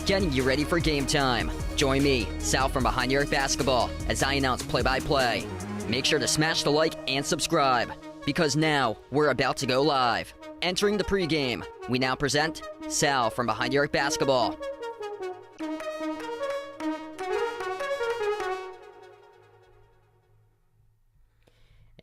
Getting you ready for game time. Join me, Sal from Behind the Arc Basketball, as I announce play-by-play. Make sure to smash the like and subscribe, because now we're about to go live. Entering the pregame, we now present Sal from Behind the Arc Basketball.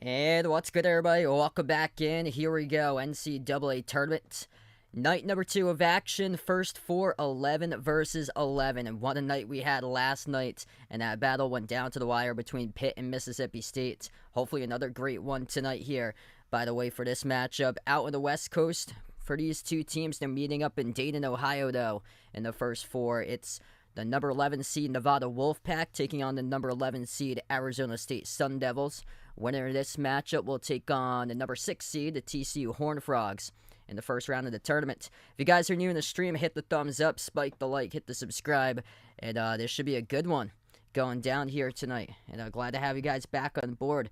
And what's good, everybody? Welcome back in. Here we go, NCAA tournament. Night number 2 of action, first for 11 versus 11. And what a night we had last night. And that battle went down to the wire between Pitt and Mississippi State. Hopefully another great one tonight here. By the way, for this matchup, out on the West Coast, for these two teams, they're meeting up in Dayton, Ohio, though. In the first 4, it's the number 11 seed Nevada Wolfpack taking on the number 11 seed Arizona State Sun Devils. Winner of this matchup will take on the number 6 seed, the TCU Horned Frogs, in the first round of the tournament. If you guys are new in the stream, hit the thumbs up, spike the like, hit the subscribe, and this should be a good one going down here tonight. And glad to have you guys back on board.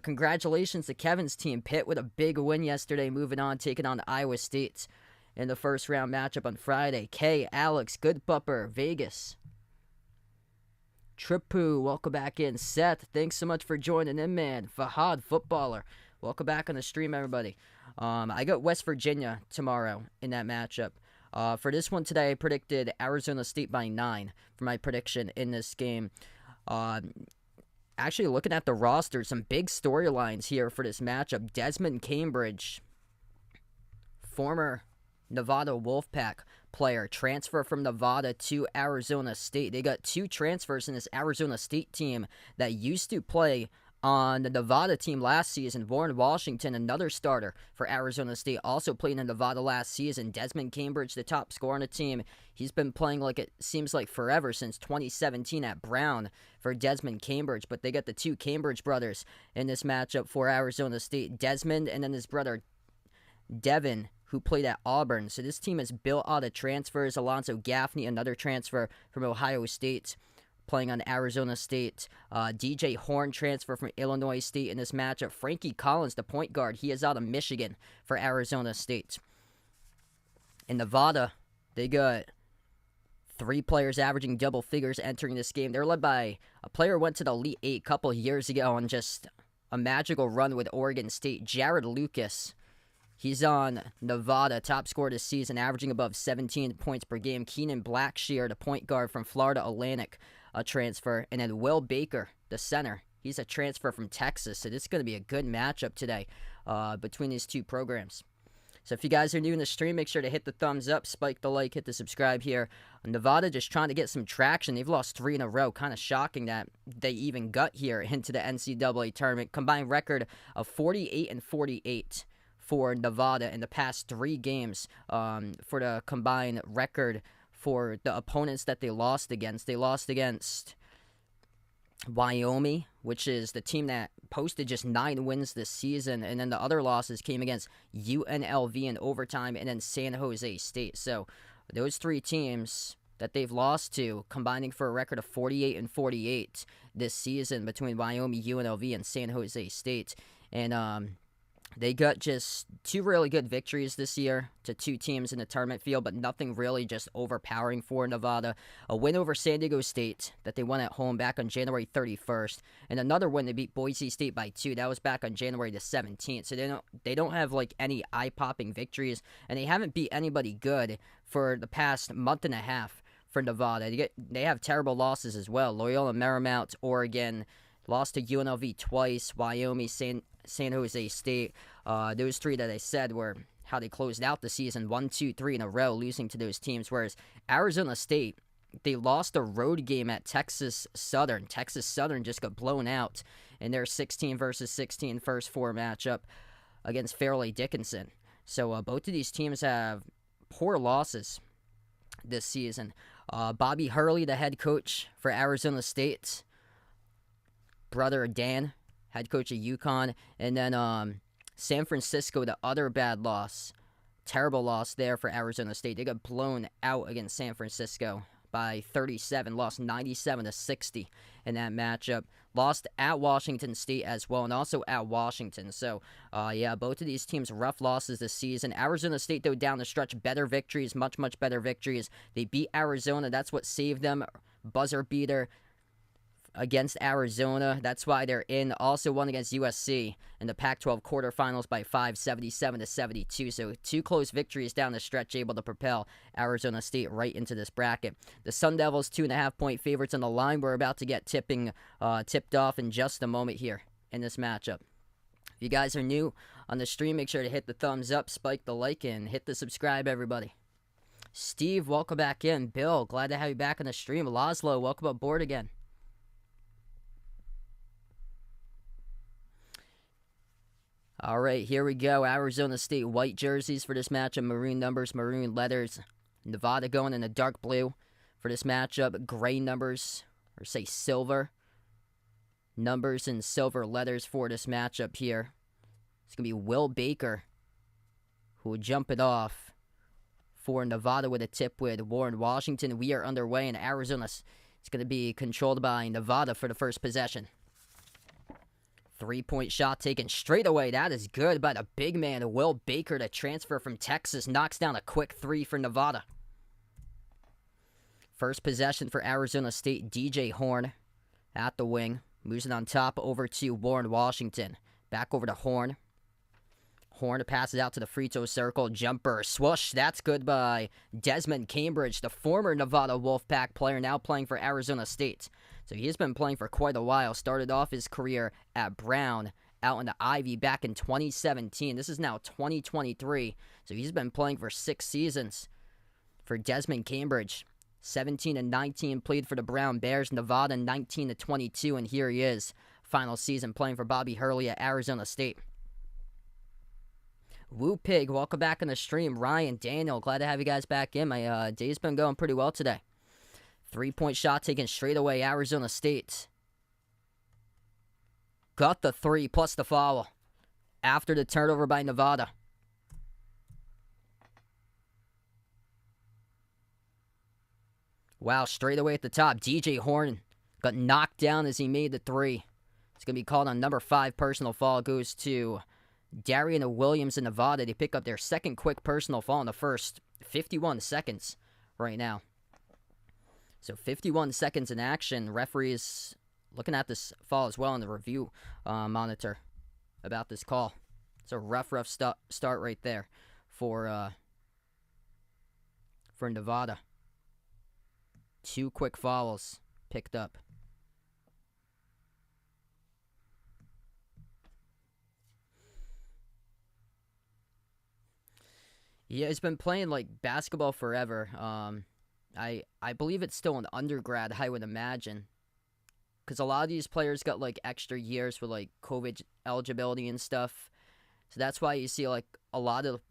Congratulations to Kevin's team. Pitt with a big win yesterday, moving on, taking on Iowa State in the first round matchup on Friday. Kay, Alex, Good Bupper, Vegas, Tripu, welcome back in. Seth, thanks so much for joining in, man. Fahad, Footballer, welcome back on the stream, everybody. I got West Virginia tomorrow in that matchup. For this one today, I predicted Arizona State by 9 for my prediction in this game. Actually, looking at the roster, some big storylines here for this matchup. Desmond Cambridge, former Nevada Wolfpack player, transfer from Nevada to Arizona State. They got 2 transfers in this Arizona State team that used to play on the Nevada team last season. Warren Washington, another starter for Arizona State, also played in Nevada last season. Desmond Cambridge, the top scorer on the team. He's been playing like it seems like forever, since 2017 at Brown for Desmond Cambridge. But they got the 2 Cambridge brothers in this matchup for Arizona State. Desmond and then his brother Devin, who played at Auburn. So this team is built out of transfers. Alonzo Gaffney, another transfer from Ohio State, playing on Arizona State. DJ Horn, transfer from Illinois State in this matchup. Frankie Collins, the point guard, he is out of Michigan for Arizona State. In Nevada, they got 3 players averaging double figures entering this game. They're led by a player who went to the Elite 8 a couple years ago on just a magical run with Oregon State. Jared Lucas, he's on Nevada, top scorer this season, averaging above 17 points per game. Keenan Blackshear, the point guard from Florida Atlantic, a transfer. And then Will Baker, the center, he's a transfer from Texas. So this is going to be a good matchup today between these 2 programs. So if you guys are new in the stream, make sure to hit the thumbs up, spike the like, hit the subscribe here. Nevada just trying to get some traction. They've lost 3 in a row. Kind of shocking that they even got here into the NCAA tournament. Combined record of 48-48 for Nevada in the past 3 games. For the combined record for the opponents that they lost against. They lost against Wyoming, which is the team that posted just 9 wins this season. And then the other losses came against UNLV in overtime and then San Jose State. So those 3 teams that they've lost to, combining for a record of 48-48 this season between Wyoming, UNLV, and San Jose State. And they got just 2 really good victories this year to 2 teams in the tournament field, but nothing really just overpowering for Nevada. A win over San Diego State that they won at home back on January 31st, and another win they beat Boise State by 2. That was back on January the 17th. So they don't have like any eye-popping victories, and they haven't beat anybody good for the past month and a half for Nevada. They have terrible losses as well. Loyola Marymount, Oregon, lost to UNLV twice, Wyoming, San Jose State. Those three that I said were how they closed out the season, 1, 2, 3 in a row, losing to those teams. Whereas Arizona State, they lost a road game at Texas Southern. Texas Southern just got blown out in their 16 versus 16 first four matchup against Fairleigh Dickinson. So both of these teams have poor losses this season. Bobby Hurley, the head coach for Arizona State, brother Dan, head coach of UConn, and then San Francisco, the other bad loss. Terrible loss there for Arizona State. They got blown out against San Francisco by 37, lost 97-60 in that matchup. Lost at Washington State as well, and also at Washington. So, yeah, both of these teams, rough losses this season. Arizona State, though, down the stretch, better victories, much, much better victories. They beat Arizona. That's what saved them. Buzzer beater against Arizona. That's why they're in. Also won against USC in the Pac-12 quarterfinals by 5, 77-72. So 2 close victories down the stretch, able to propel Arizona State right into this bracket. The Sun Devils, 2.5-point favorites on the line. We're about to get tipped off in just a moment here in this matchup. If you guys are new on the stream, make sure to hit the thumbs up, spike the like, and hit the subscribe, everybody. Steve, welcome back in. Bill, glad to have you back on the stream. Laszlo, welcome aboard again. All right, here we go. Arizona State white jerseys for this matchup. Maroon numbers, maroon letters. Nevada going in the dark blue for this matchup. Gray numbers, or say silver numbers and silver letters for this matchup here. It's going to be Will Baker who will jump it off for Nevada with a tip with Warren Washington. We are underway, and Arizona is going to be controlled by Nevada for the first possession. 3-point shot taken straight away. That is good by the big man, Will Baker, to transfer from Texas. Knocks down a quick 3 for Nevada. First possession for Arizona State, DJ Horn at the wing. Moves it on top over to Warren Washington. Back over to Horn. Horn passes out to the free throw circle. Jumper, swoosh. That's good by Desmond Cambridge, the former Nevada Wolfpack player, now playing for Arizona State. So he's been playing for quite a while. Started off his career at Brown, out in the Ivy back in 2017. This is now 2023. So he's been playing for 6 seasons for Desmond Cambridge. 17-19 played for the Brown Bears. Nevada 19-22, and here he is. Final season playing for Bobby Hurley at Arizona State. Woo Pig, welcome back on the stream. Ryan, Daniel, glad to have you guys back in. My day's been going pretty well today. 3-point shot taken straight away, Arizona State. Got the 3 plus the foul after the turnover by Nevada. Wow, straight away at the top. DJ Horn got knocked down as he made the 3. It's going to be called on number 5 personal foul. Goes to Darian Williams in Nevada. They pick up their second quick personal foul in the first 51 seconds right now. So 51 seconds in action. Referees looking at this foul as well on the review monitor about this call. It's a rough start right there for Nevada. 2 quick fouls picked up. Yeah, he's been playing like basketball forever. I believe it's still an undergrad, I would imagine. Because a lot of these players got like extra years for like COVID eligibility and stuff. So that's why you see like a lot of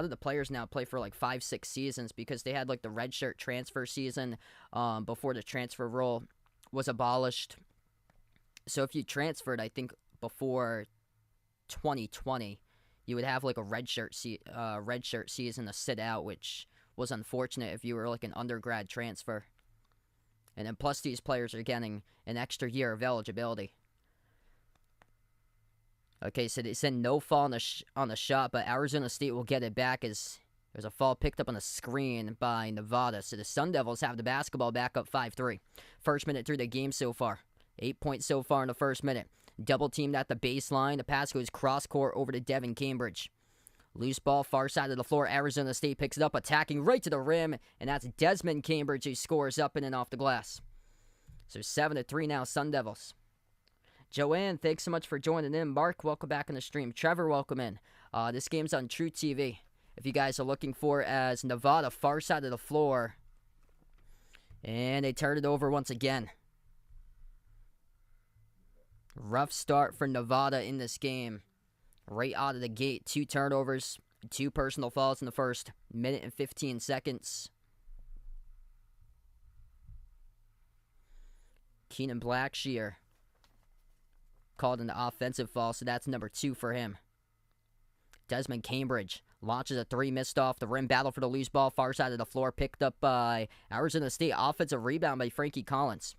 the players now play for like 5-6 seasons, because they had like the redshirt transfer season before the transfer rule was abolished. So if you transferred, I think before 2020, you would have like a redshirt season to sit out, which was unfortunate if you were like an undergrad transfer. And then plus these players are getting an extra year of eligibility. Okay, so they said no fall on the shot, but Arizona State will get it back as there's a fall picked up on the screen by Nevada. So the Sun Devils have the basketball back up 5-3. First minute through the game so far. 8 points so far in the first minute. Double teamed at the baseline. The pass goes cross court over to Devin Cambridge. Loose ball, far side of the floor. Arizona State picks it up, attacking right to the rim, and that's Desmond Cambridge who scores up and in off the glass. So 7-3 now, Sun Devils. Joanne, thanks so much for joining in. Mark, welcome back on the stream. Trevor, welcome in. This game's on True TV. If you guys are looking for it, as Nevada, far side of the floor. And they turn it over once again. Rough start for Nevada in this game. Right out of the gate, 2 turnovers, 2 personal fouls in the first minute and 15 seconds. Keenan Blackshear called an offensive foul, so that's number 2 for him. Desmond Cambridge launches a 3, missed off the rim. Battle for the loose ball, far side of the floor, picked up by Arizona State. Offensive rebound by Frankie Collins.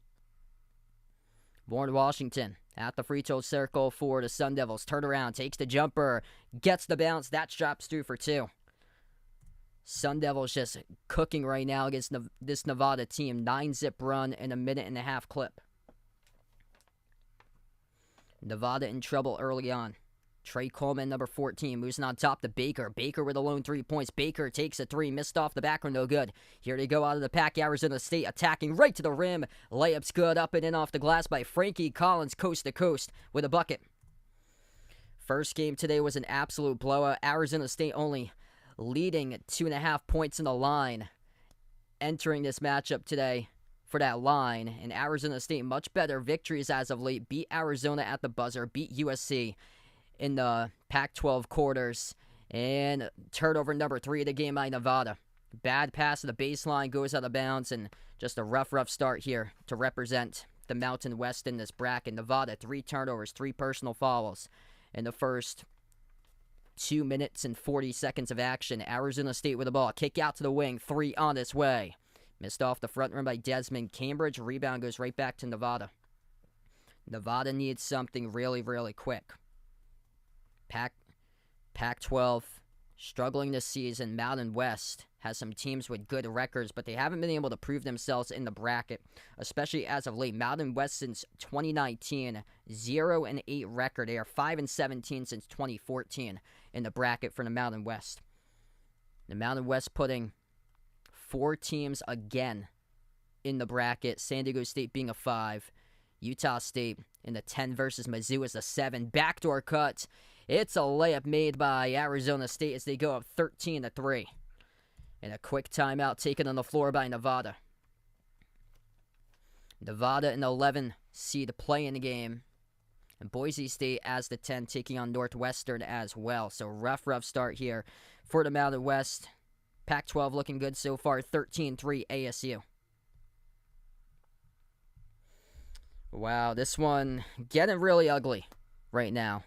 Warren Washington at the free throw circle for the Sun Devils. Turn around, takes the jumper, gets the bounce. That drops through for 2. Sun Devils just cooking right now against this Nevada team. 9-zip run in a minute and a half clip. Nevada in trouble early on. Trey Coleman, number 14, moves on top to Baker. Baker with a lone 3 points. Baker takes a 3, missed off the back or no good. Here they go out of the pack. Arizona State attacking right to the rim. Layups good, up and in off the glass by Frankie Collins, coast to coast with a bucket. First game today was an absolute blowout. Arizona State only leading 2.5 points in the line entering this matchup today for that line. And Arizona State, much better victories as of late. Beat Arizona at the buzzer, beat USC in the Pac-12 quarters, and turnover number 3 of the game by Nevada. Bad pass to the baseline, goes out of bounds, and just a rough start here to represent the Mountain West in this bracket. Nevada, 3 turnovers, 3 personal fouls in the first 2 minutes and 40 seconds of action. Arizona State with the ball, kick out to the wing, 3 on its way. Missed off the front rim by Desmond Cambridge. Rebound goes right back to Nevada. Nevada needs something really quick. Pac-12 struggling this season. Mountain West has some teams with good records, but they haven't been able to prove themselves in the bracket, especially as of late. Mountain West since 2019, 0-8 record. They are 5-17 since 2014 in the bracket for the Mountain West. The Mountain West putting 4 teams again in the bracket. San Diego State being a 5. Utah State in the 10 versus Mizzou is a 7. Backdoor cut. It's a layup made by Arizona State as they go up 13-3. And a quick timeout taken on the floor by Nevada. Nevada an 11 seed play in the game. And Boise State as the 10 taking on Northwestern as well. So rough start here for the Mountain West. Pac-12 looking good so far, 13-3 ASU. Wow, this one getting really ugly right now.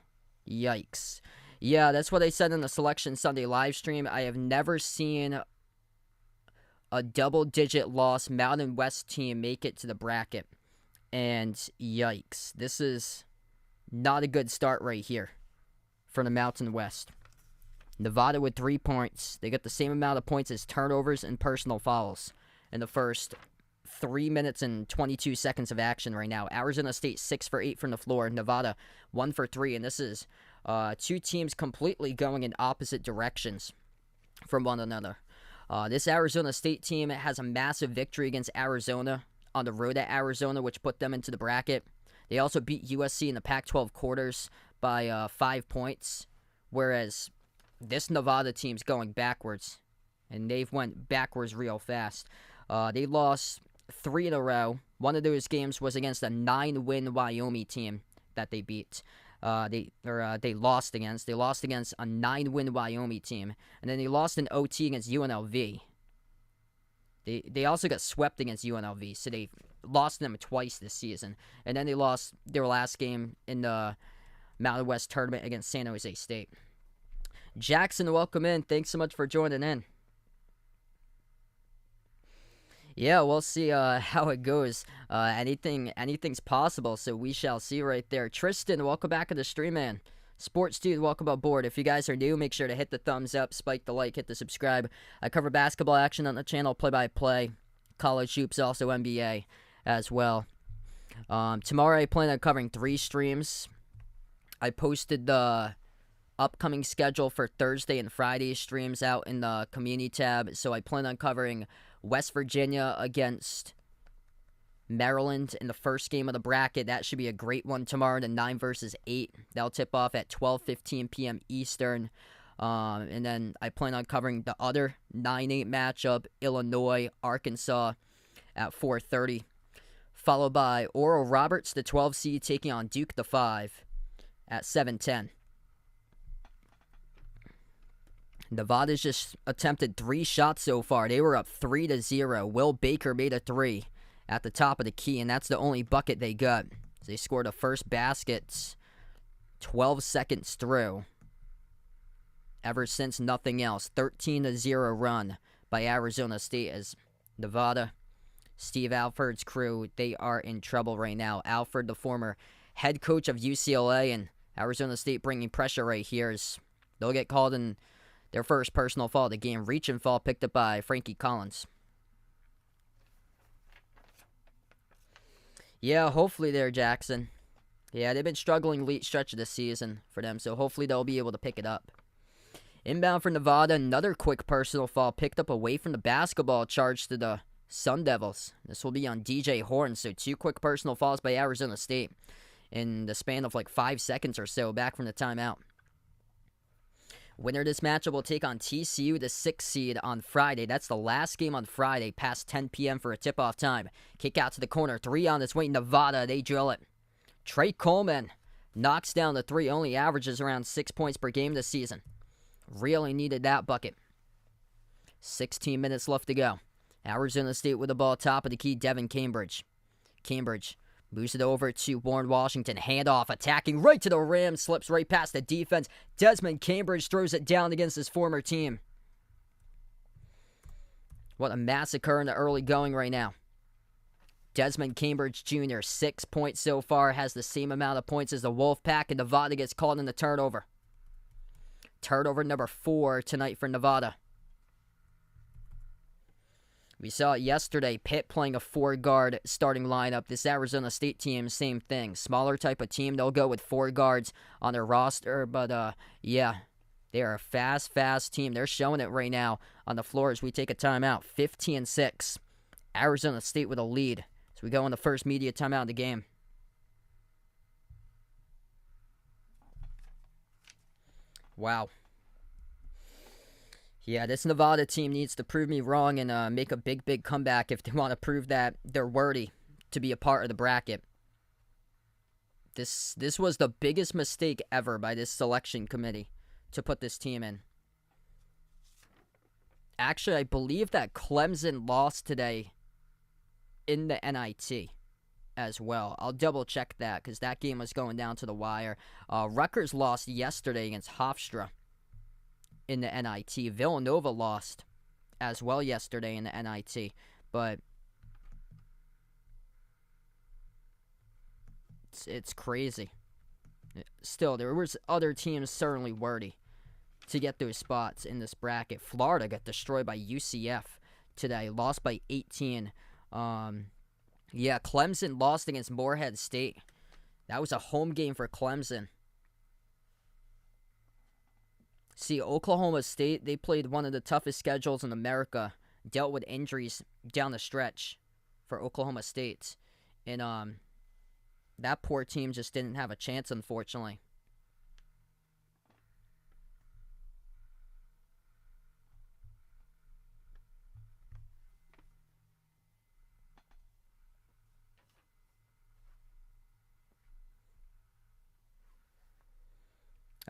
Yikes. Yeah, that's what I said in the Selection Sunday live stream. I have never seen a double-digit loss Mountain West team make it to the bracket. And yikes. This is not a good start right here for the Mountain West. Nevada with 3 points. They got the same amount of points as turnovers and personal fouls in the first 3 minutes and 22 seconds of action right now. Arizona State 6 for 8 from the floor. Nevada 1 for 3. And this is 2 teams completely going in opposite directions from one another. This Arizona State team has a massive victory against Arizona on the road at Arizona, which put them into the bracket. They also beat USC in the Pac-12 quarters by 5 points, whereas this Nevada team's going backwards, and they've went backwards real fast. They lost 3 in a row. One of those games was against a 9-win Wyoming team that they beat. They lost against. They lost against a 9-win Wyoming team, and then they lost in OT against UNLV. They also got swept against UNLV, so they lost them twice this season. And then they lost their last game in the Mountain West tournament against San Jose State. Jackson, welcome in. Thanks so much for joining in. Yeah, we'll see how it goes. Anything's possible, so we shall see right there. Tristan, welcome back to the stream, man. Sports Dude, welcome aboard. If you guys are new, make sure to hit the thumbs up, spike the like, hit the subscribe. I cover basketball action on the channel, play-by-play, college hoops, also NBA as well. Tomorrow I plan on covering 3 streams. I posted the upcoming schedule for Thursday and Friday streams out in the community tab. So I plan on covering West Virginia against Maryland in the first game of the bracket. That should be a great one tomorrow, the 9 versus 8. That'll tip off at 12:15 p.m. Eastern. And then I plan on covering the other 9-8 matchup, Illinois, Arkansas, at 4:30. Followed by Oral Roberts, the 12 seed, taking on Duke, the 5, at 7:10. Nevada's just attempted 3 shots so far. They were up 3-0. Will Baker made a 3 at the top of the key, and that's the only bucket they got. They scored the first baskets 12 seconds through. Ever since, nothing else. 13-0 run by Arizona State as Nevada, Steve Alford's crew, they are in trouble right now. Alford, the former head coach of UCLA, and Arizona State bringing pressure right here as they'll get called in their first personal foul of the game. Reach and fall picked up by Frankie Collins. Yeah, hopefully there, Jackson. Yeah, they've been struggling late stretch of the season for them, so hopefully they'll be able to pick it up. Inbound for Nevada, another quick personal foul picked up away from the basketball, charged to the Sun Devils. This will be on DJ Horn, so 2 quick personal fouls by Arizona State in the span of like 5 seconds or so back from the timeout. Winner of this matchup will take on TCU, the 6th seed, on Friday. That's the last game on Friday, past 10 p.m. for a tip-off time. Kick out to the corner. 3 on its way. Nevada, they drill it. Trey Coleman knocks down the 3. Only averages around 6 points per game this season. Really needed that bucket. 16 minutes left to go. Arizona State with the ball top of the key. Devin Cambridge. Cambridge moves it over to Warren Washington. Handoff, attacking right to the rim. Slips right past the defense. Desmond Cambridge throws it down against his former team. What a massacre in the early going right now. Desmond Cambridge Jr., 6 points so far. Has the same amount of points as the Wolfpack. And Nevada gets called in the turnover. Turnover number 4 tonight for Nevada. We saw it yesterday, Pitt playing a 4-guard starting lineup. This Arizona State team, same thing. Smaller type of team. They'll go with 4 guards on their roster. But, yeah, they are a fast team. They're showing it right now on the floor as we take a timeout. 15-6. Arizona State with a lead as we go in the first media timeout of the game. Wow. Yeah, this Nevada team needs to prove me wrong and make a big comeback if they want to prove that they're worthy to be a part of the bracket. This was the biggest mistake ever by this selection committee to put this team in. Actually, I believe that Clemson lost today in the NIT as well. I'll double check that because that game was going down to the wire. Rutgers lost yesterday against Hofstra in the NIT. Villanova lost as well yesterday in the NIT. But it's crazy. Still, there was other teams certainly worthy to get those spots in this bracket. Florida got destroyed by UCF today. Lost by 18. Yeah, Clemson lost against Morehead State. That was a home game for Clemson. See, Oklahoma State, they played one of the toughest schedules in America. Dealt with injuries down the stretch for Oklahoma State. And that poor team just didn't have a chance, unfortunately.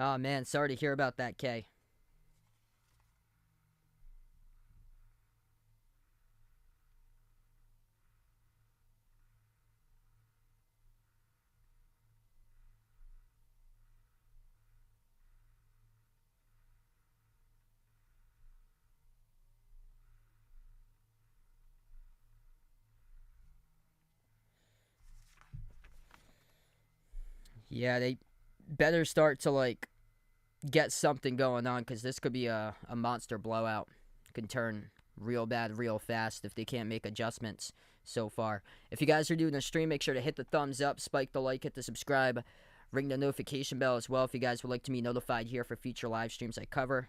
Oh, man, sorry to hear about that, Kay. Yeah, they better start to, get something going on because this could be a monster blowout. Could turn real bad real fast if they can't make adjustments so far. If you guys are doing the stream, make sure to hit the thumbs up, spike the like, hit the subscribe Ring the notification bell as well if you guys would like to be notified here for future live streams I cover.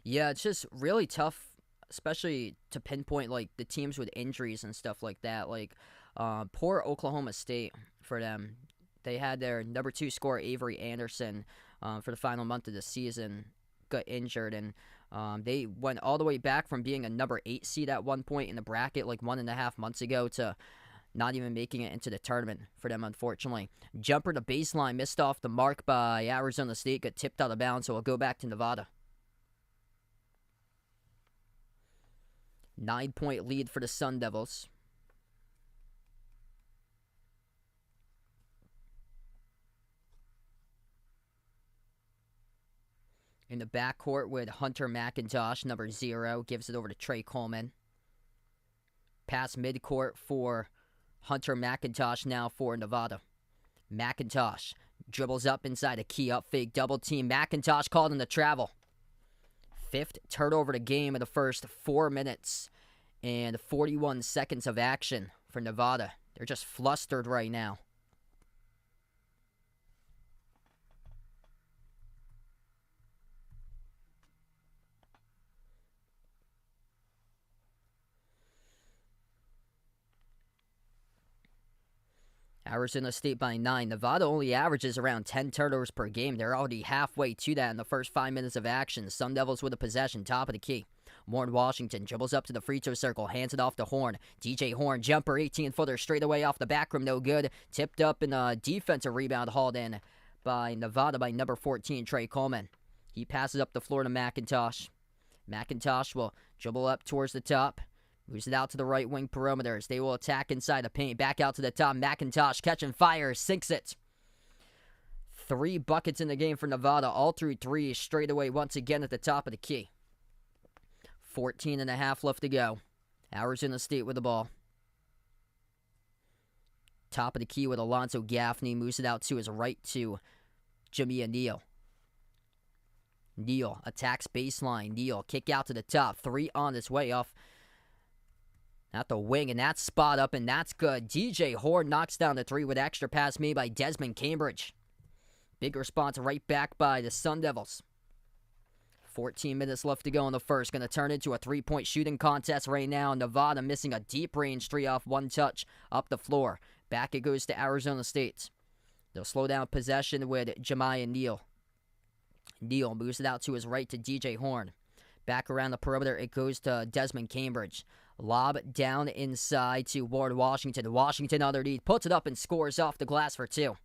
Yeah, it's just really tough, especially to pinpoint like the teams with injuries and stuff like that. Like, poor Oklahoma State for them. They had their number 2 scorer Avery Anderson for the final month of the season got injured, and they went all the way back from being a number 8 seed at one point in the bracket like 1.5 months ago to not even making it into the tournament for them, unfortunately. Jumper to baseline, missed off the mark by Arizona State, got tipped out of bounds, so we'll go back to Nevada. 9-point lead for the Sun Devils. In the backcourt with Hunter McIntosh, number 0, gives it over to Trey Coleman. Pass midcourt for Hunter McIntosh now for Nevada. McIntosh dribbles up inside a key up fake double team. McIntosh called in the travel. 5th turnover of the game in the first 4 minutes and 41 seconds of action for Nevada. They're just flustered right now. Arizona State by 9. Nevada only averages around 10 turnovers per game. They're already halfway to that in the first 5 minutes of action. Sun Devils with a possession, top of the key. Warren Washington dribbles up to the free throw circle, hands it off to Horn. DJ Horn, jumper, 18-footer, straight away off the back rim, no good. Tipped up in a defensive rebound, hauled in by Nevada by number 14, Trey Coleman. He passes up the floor to McIntosh. McIntosh will dribble up towards the top. Moves it out to the right wing perimeters. They will attack inside the paint. Back out to the top. McIntosh catching fire. Sinks it. 3 buckets in the game for Nevada. All through 3 straight away once again at the top of the key. 14.5 left to go. Arizona State with the ball. Top of the key with Alonzo Gaffney. Moves it out to his right to Jamia Neal. Neal attacks baseline. Neal kick out to the top. 3 on its way off at the wing, and that's spot up, and that's good. DJ Horn knocks down the 3 with extra pass made by Desmond Cambridge. Big response right back by the Sun Devils. 14 minutes left to go in the first. Going to turn into a 3-point shooting contest right now. Nevada missing a deep range 3 off one touch up the floor. Back it goes to Arizona State. They'll slow down possession with Jemiah Neal. Neal moves it out to his right to DJ Horn. Back around the perimeter, it goes to Desmond Cambridge. Lob down inside to Ward Washington. Washington underneath, puts it up and scores off the glass for 2.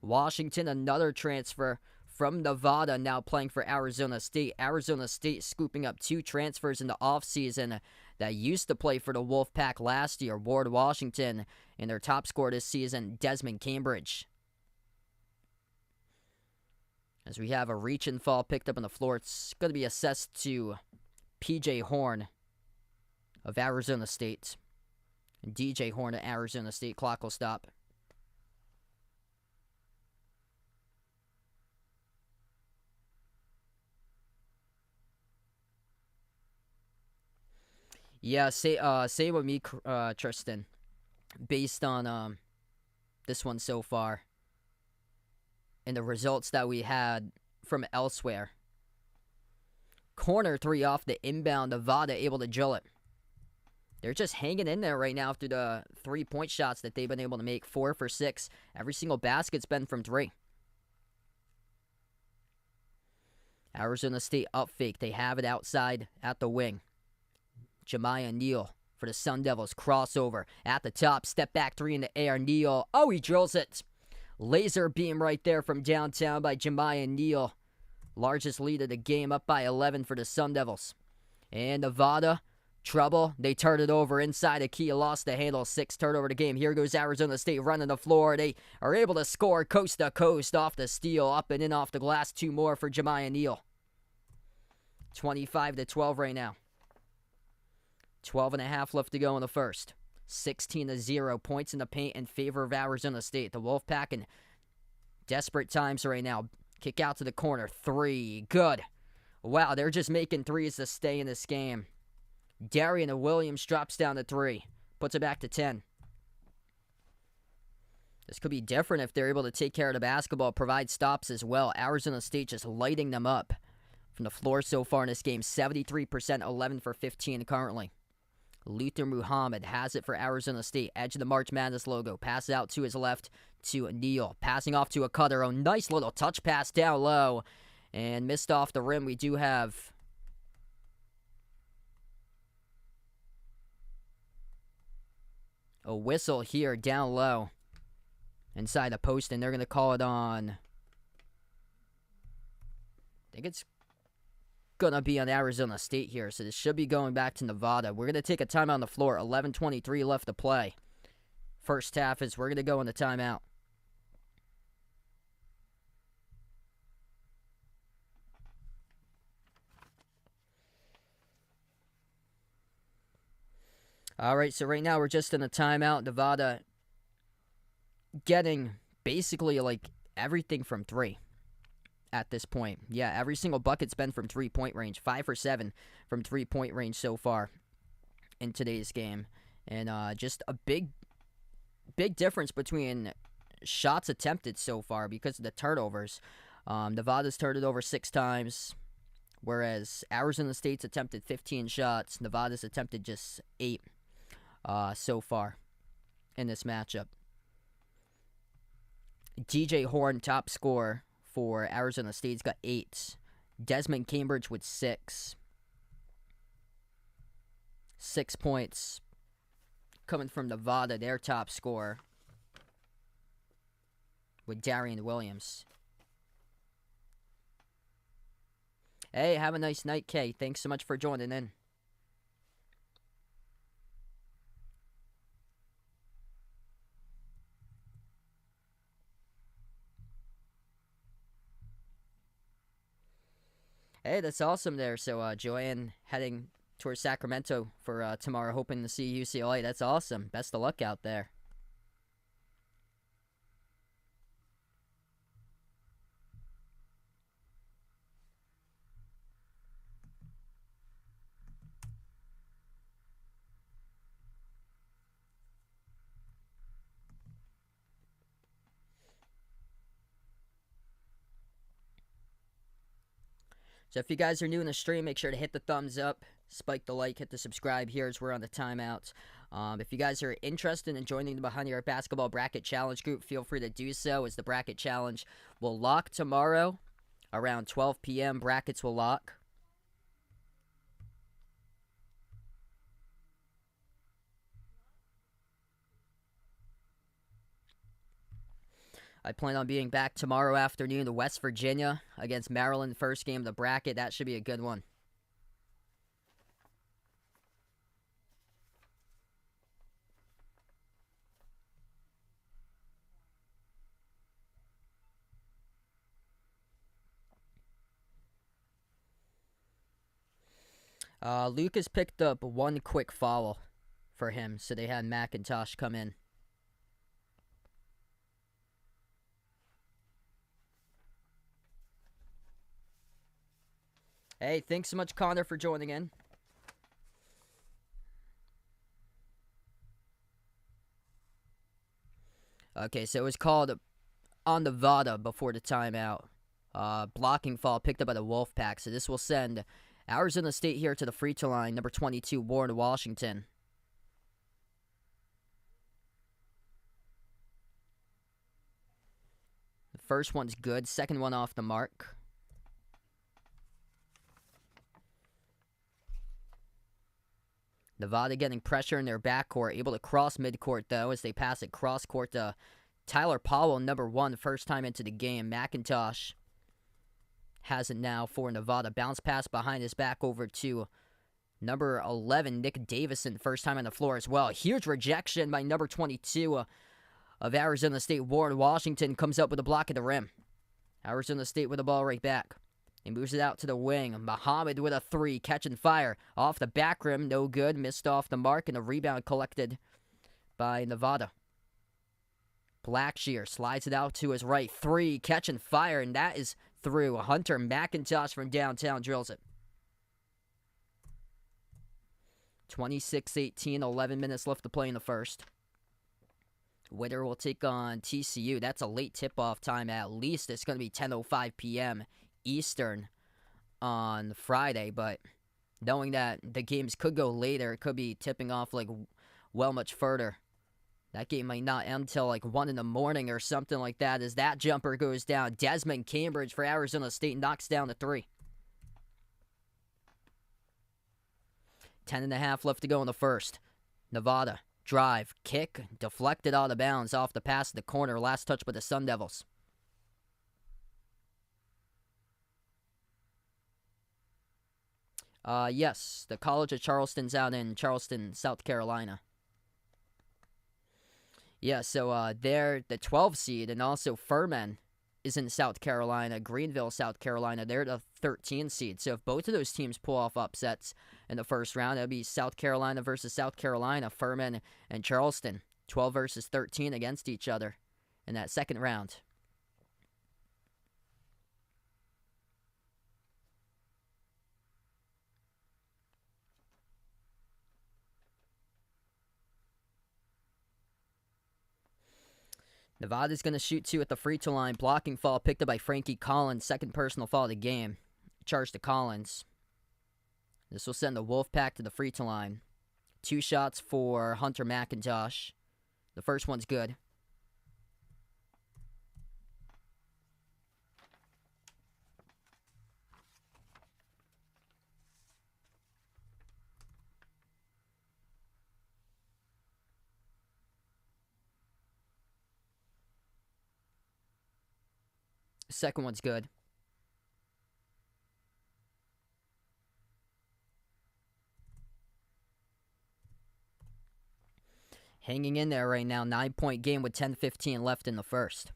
Washington, another transfer from Nevada, now playing for Arizona State. Arizona State scooping up 2 transfers in the offseason that used to play for the Wolfpack last year. Ward Washington, and their top scorer this season, Desmond Cambridge. As we have a reach and fall picked up on the floor, it's going to be assessed to PJ Horn of Arizona State. And DJ Horn at Arizona State. Clock will stop. Yeah, say with me, Tristan. Based on this one so far, and the results that we had from elsewhere. Corner 3 off the inbound. Nevada able to drill it. They're just hanging in there right now after the 3-point shots that they've been able to make. 4 for 6. Every single basket's been from 3. Arizona State up fake. They have it outside at the wing. Jemiah Neal for the Sun Devils. Crossover at the top. Step back 3 in the air. Neal. Oh, he drills it. Laser beam right there from downtown by Jemiah Neal. Largest lead of the game, up by 11 for the Sun Devils. And Nevada, trouble. They turn it over inside the key. Lost the handle. 6 turnover the game. Here goes Arizona State running the floor. They are able to score coast to coast off the steal. Up and in off the glass. 2 more for Jemiah Neal. 25-12 right now. 12.5 left to go in the first. 16-0 points in the paint in favor of Arizona State. The Wolfpack in desperate times right now. Kick out to the corner. 3. Good. Wow, they're just making threes to stay in this game. Darian Williams drops down to 3. Puts it back to 10. This could be different if they're able to take care of the basketball, provide stops as well. Arizona State just lighting them up from the floor so far in this game. 73%, 11 for 15 currently. Luther Muhammad has it for Arizona State. Edge of the March Madness logo. Passes out to his left to Neal. Passing off to a cutter. Oh, nice little touch pass down low. And missed off the rim. We do have a whistle here down low inside the post, and they're going to call it on. I think it's going to be on Arizona State here, so this should be going back to Nevada. We're going to take a timeout on the floor. 11:23 left to play. First half is we're going to go in the timeout. All right, so right now we're just in a timeout. Nevada getting basically like everything from 3 at this point. Yeah, every single bucket's been from 3-point range. 5 for 7 from 3-point range so far in today's game. And just a big difference between shots attempted so far because of the turnovers. Nevada's turned it over 6 times, whereas Arizona State's attempted 15 shots. Nevada's attempted just 8 so far in this matchup. DJ Horn, top scorer for Arizona State's got 8. Desmond Cambridge with 6. 6 points coming from Nevada, their top scorer, with Darian Williams. Hey, have a nice night, Kay. Thanks so much for joining in. Hey, that's awesome there. So, Joanne heading towards Sacramento for tomorrow, hoping to see UCLA. That's awesome. Best of luck out there. So if you guys are new in the stream, make sure to hit the thumbs up, spike the like, hit the subscribe here as we're on the timeout. If you guys are interested in joining the Behind the Arc Basketball Bracket Challenge group, feel free to do so, as the Bracket Challenge will lock tomorrow around 12 p.m. Brackets will lock. I plan on being back tomorrow afternoon to West Virginia against Maryland. First game of the bracket. That should be a good one. Lucas picked up one quick foul for him, so they had McIntosh come in. Hey, thanks so much, Connor, for joining in. Okay, so it was called on Nevada before the timeout. Blocking foul picked up by the Wolfpack, so this will send Arizona State here to the free throw line, number 22, Warren Washington. The first one's good, second one off the mark. Nevada getting pressure in their backcourt, able to cross midcourt, though, as they pass it cross-court to Tyler Powell, number 1, first time into the game. McIntosh has it now for Nevada. Bounce pass behind his back over to number 11, Nick Davison, first time on the floor as well. Huge rejection by number 22 of Arizona State. Warren Washington comes up with a block at the rim. Arizona State with the ball right back. He moves it out to the wing. Muhammad with a 3, catching fire. Off the back rim, no good. Missed off the mark, and a rebound collected by Nevada. Blackshear slides it out to his right. 3, catching fire, and that is through. Hunter McIntosh from downtown drills it. 26-18, 11 minutes left to play in the first. Winner will take on TCU. That's a late tip-off time. At least it's going to be 10:05 p.m. Eastern on Friday, but knowing that the games could go later, it could be tipping off like well much further. That game might not end until like 1 in the morning or something like that as that jumper goes down. Desmond Cambridge for Arizona State knocks down the 3. 10.5 left to go in the first. Nevada, drive, kick, deflected out of bounds off the pass to the corner. Last touch by the Sun Devils. Yes, the College of Charleston's out in Charleston, South Carolina. Yeah, so they're the 12 seed, and also Furman is in South Carolina, Greenville, South Carolina. They're the 13 seed. So if both of those teams pull off upsets in the first round, it'll be South Carolina versus South Carolina, Furman and Charleston, 12 versus 13 against each other in that second round. Nevada's going to shoot 2 at the free throw line. Blocking foul picked up by Frankie Collins. Second personal foul of the game. Charge to Collins. This will send the Wolfpack to the free throw line. 2 shots for Hunter McIntosh. The first one's good. Second one's good. Hanging in there right now. 9-point game with 10:15 left in the first.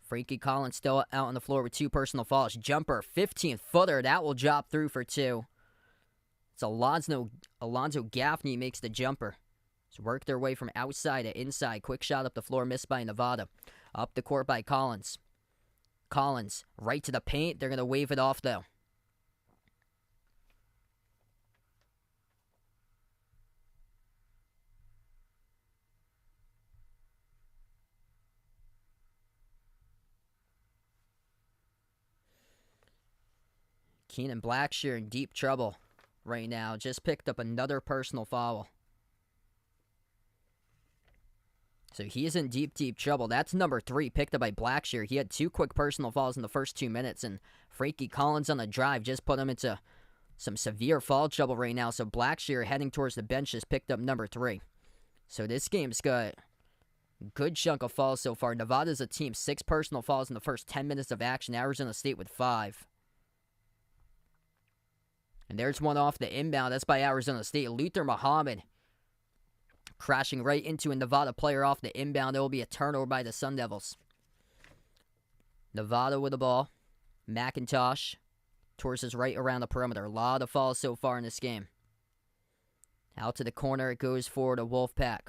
Frankie Collins still out on the floor with 2 personal fouls. Jumper, 15-footer. That will drop through for 2. It's Alonzo Gaffney makes the jumper. It's worked their way from outside to inside. Quick shot up the floor, missed by Nevada. Up the court by Collins. Collins, right to the paint. They're going to wave it off, though. Keenan Blackshear in deep trouble right now. Just picked up another personal foul. So he is in deep, deep trouble. That's number 3, picked up by Blackshear. He had 2 quick personal fouls in the first 2 minutes, and Frankie Collins on the drive just put him into some severe foul trouble right now. So Blackshear heading towards the bench has picked up number 3. So this game's got a good chunk of fouls so far. Nevada's a team, 6 personal fouls in the first 10 minutes of action. Arizona State with 5. And there's one off the inbound. That's by Arizona State. Luther Muhammad crashing right into a Nevada player off the inbound. There will be a turnover by the Sun Devils. Nevada with the ball. McIntosh towards his right around the perimeter. A lot of fouls so far in this game. Out to the corner it goes for the Wolfpack.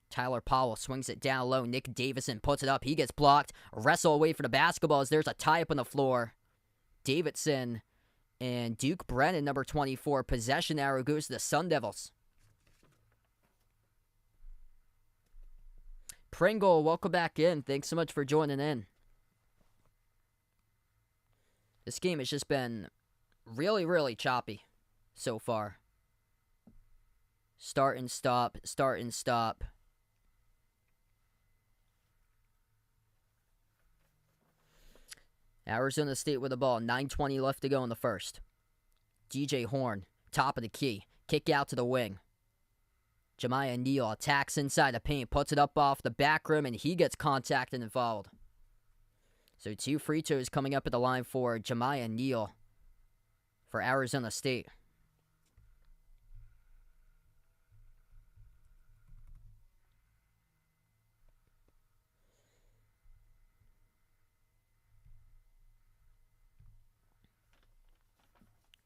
Tyler Powell swings it down low. Nick Davison puts it up. He gets blocked. Wrestle away for the basketball as there's a tie-up on the floor. Davidson and Duke Brennan, number 24. Possession arrow goes to the Sun Devils. Pringle, welcome back in. Thanks so much for joining in. This game has just been really, really choppy so far. Start and stop, start and stop. Arizona State with the ball. 9:20 left to go in the first. DJ Horn, top of the key. Kick out to the wing. Jemiah Neal attacks inside the paint, puts it up off the back rim, and he gets contacted and fouled. So 2 free throws coming up at the line for Jemiah Neal for Arizona State.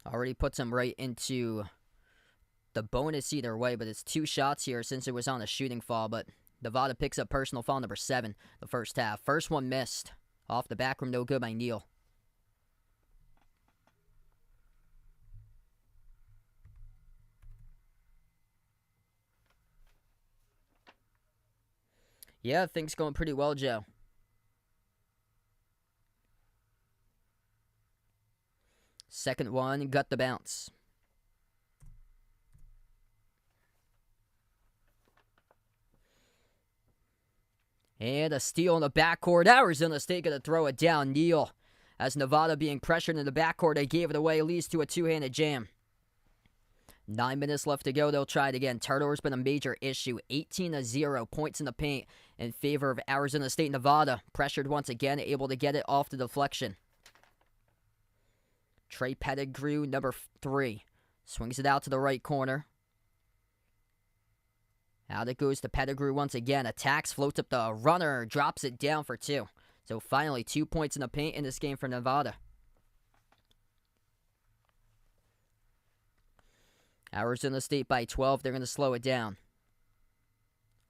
Already puts him right into the bonus either way, but it's 2 shots here since it was on a shooting foul. But Nevada picks up personal foul number 7 the first half. First one missed. Off the back rim, no good by Neal. Yeah, things going pretty well, Joe. Second one, got the bounce. And a steal in the backcourt. Arizona State going to throw it down. Neal, as Nevada being pressured in the backcourt, they gave it away, leads to a two-handed jam. 9 minutes left to go. They'll try it again. Turnover's been a major issue. 18-0 points in the paint in favor of Arizona State. Nevada pressured once again, able to get it off the deflection. Trey Pettigrew, number 3, swings it out to the right corner. Out it goes to Pettigrew once again. Attacks, floats up the runner, drops it down for 2. So finally, 2 points in the paint in this game for Nevada. Arizona State by 12. They're going to slow it down.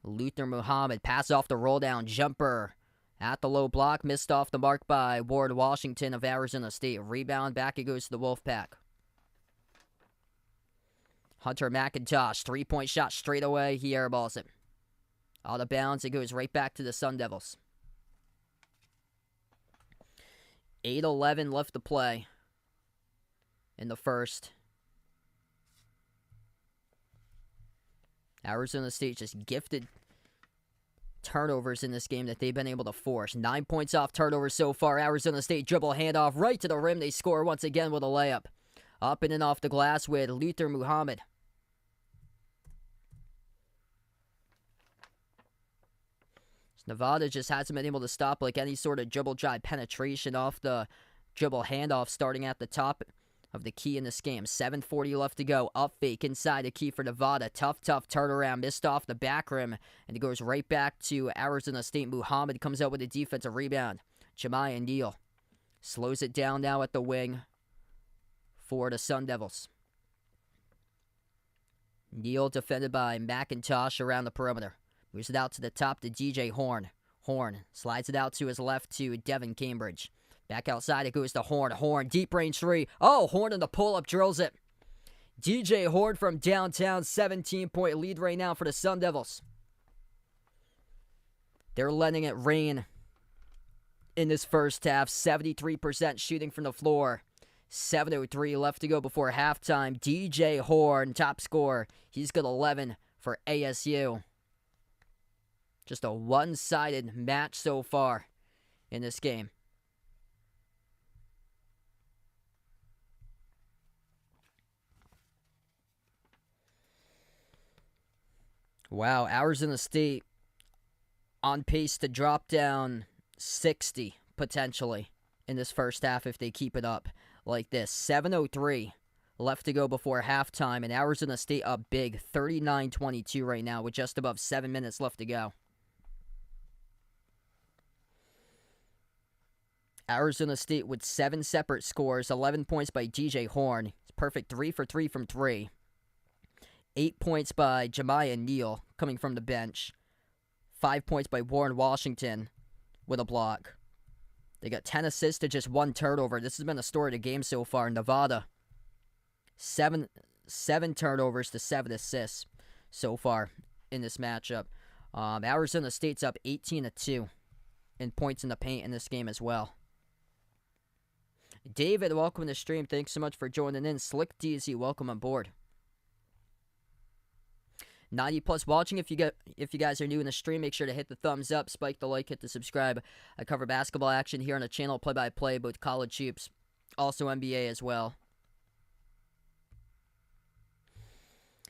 Luther Muhammad, pass off the roll down jumper. At the low block, missed off the mark by Ward Washington of Arizona State. Rebound, back it goes to the Wolfpack. Hunter McIntosh, three-point shot straight away. He airballs it. Out of bounds, it goes right back to the Sun Devils. 8:11 left to play in the first. Arizona State just gifted turnovers in this game that they've been able to force. 9 points off turnovers so far. Arizona State dribble handoff right to the rim. They score once again with a layup. Up and in off the glass with Luther Muhammad. Nevada just hasn't been able to stop like any sort of dribble drive penetration off the dribble handoff starting at the top of the key in this game. 7:40 left to go. Up fake inside the key for Nevada. Tough turnaround. Missed off the back rim. And it goes right back to Arizona State. Muhammad comes out with a defensive rebound. Jemiah Neal slows it down now at the wing for the Sun Devils. Neal defended by McIntosh around the perimeter. Moves it out to the top to DJ Horn. Horn slides it out to his left to Devin Cambridge. Back outside it goes to Horn. Horn, deep range 3. Oh, Horn in the pull-up drills it. DJ Horn from downtown, 17-point lead right now for the Sun Devils. They're letting it rain in this first half. 73% shooting from the floor. 7:03 left to go before halftime. DJ Horn, top scorer. He's got 11 for ASU. Just a one-sided match so far in this game. Wow, Arizona State on pace to drop down 60 potentially in this first half if they keep it up like this. 7:03 left to go before halftime, and Arizona State up big, 39-22 right now with just above 7 minutes left to go. Arizona State with 7 separate scores, 11 points by DJ Horn. It's perfect 3 for 3 from 3. 8 points by Jemiah Neal coming from the bench. 5 points by Warren Washington with a block. They got 10 assists to just 1 turnover. This has been the story of the game so far. Nevada, 7 turnovers to 7 assists so far in this matchup. Arizona State's up 18-2 in points in the paint in this game as well. David, welcome to the stream. Thanks so much for joining in. Slick DZ, welcome on board. 90 plus watching. If you guys are new in the stream, make sure to hit the thumbs up, spike the like, hit the subscribe. I cover basketball action here on the channel, play-by-play, both college hoops, also NBA as well.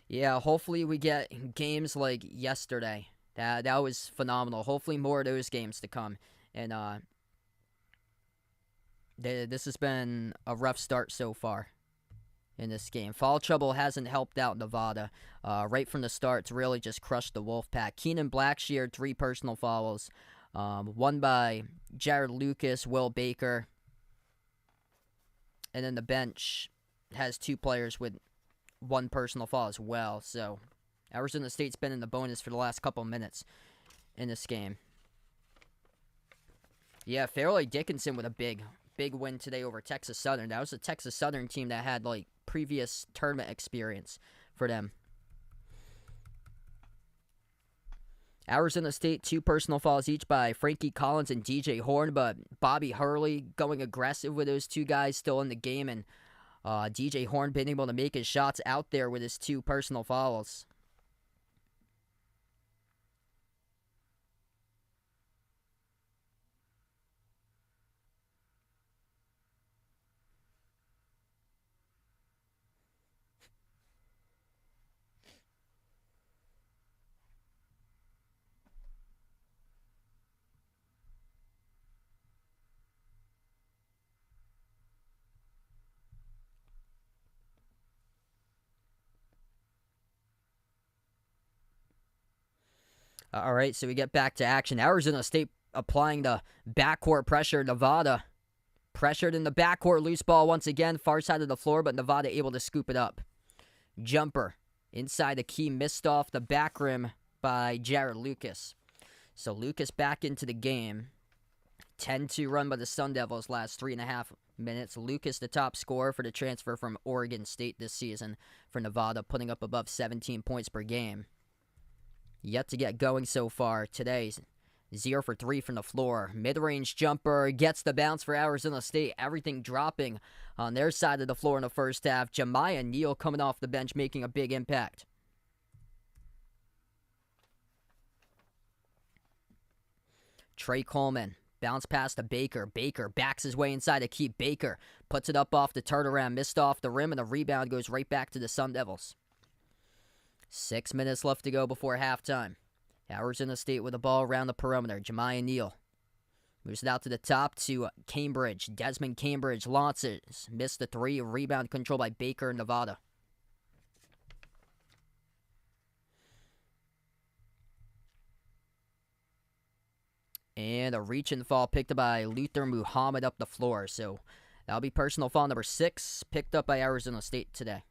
Yeah, hopefully we get games like yesterday. That was phenomenal. Hopefully more of those games to come. And this has been a rough start so far in this game. Foul trouble hasn't helped out Nevada. Right from the start, it's really just crushed the Wolfpack. Keenan Blackshear, 3 personal fouls. 1 by Jared Lucas, Will Baker. And then the bench has 2 players with 1 personal foul as well. So Arizona State's been in the bonus for the last couple minutes in this game. Yeah, Fairleigh Dickinson with a big win today over Texas Southern. That was a Texas Southern team that had like previous tournament experience for them. Arizona State, 2 personal fouls each by Frankie Collins and DJ Horn, but Bobby Hurley going aggressive with those 2 guys still in the game, and DJ Horn being able to make his shots out there with his 2 personal fouls. All right, so we get back to action. Arizona State applying the backcourt pressure. Nevada pressured in the backcourt. Loose ball once again, far side of the floor, but Nevada able to scoop it up. Jumper inside the key, missed off the back rim by Jared Lucas. So Lucas back into the game. 10-2 run by the Sun Devils last 3.5 minutes. Lucas, the top scorer for the transfer from Oregon State this season for Nevada, putting up above 17 points per game. Yet to get going so far today. 0 for 3 from the floor. Mid-range jumper gets the bounce for Arizona State. Everything dropping on their side of the floor in the first half. Jemiah Neal coming off the bench making a big impact. Trey Coleman. Bounce pass to Baker. Baker backs his way inside to keep Baker. Puts it up off the turnaround. Missed off the rim, and the rebound goes right back to the Sun Devils. 6 minutes left to go before halftime. Arizona State with the ball around the perimeter. Jemiah Neal moves it out to the top to Cambridge. Desmond Cambridge launches. Missed the 3. Rebound controlled by Baker, Nevada. And a reach and fall picked up by Luther Muhammad up the floor. So that'll be personal foul number 6 picked up by Arizona State today.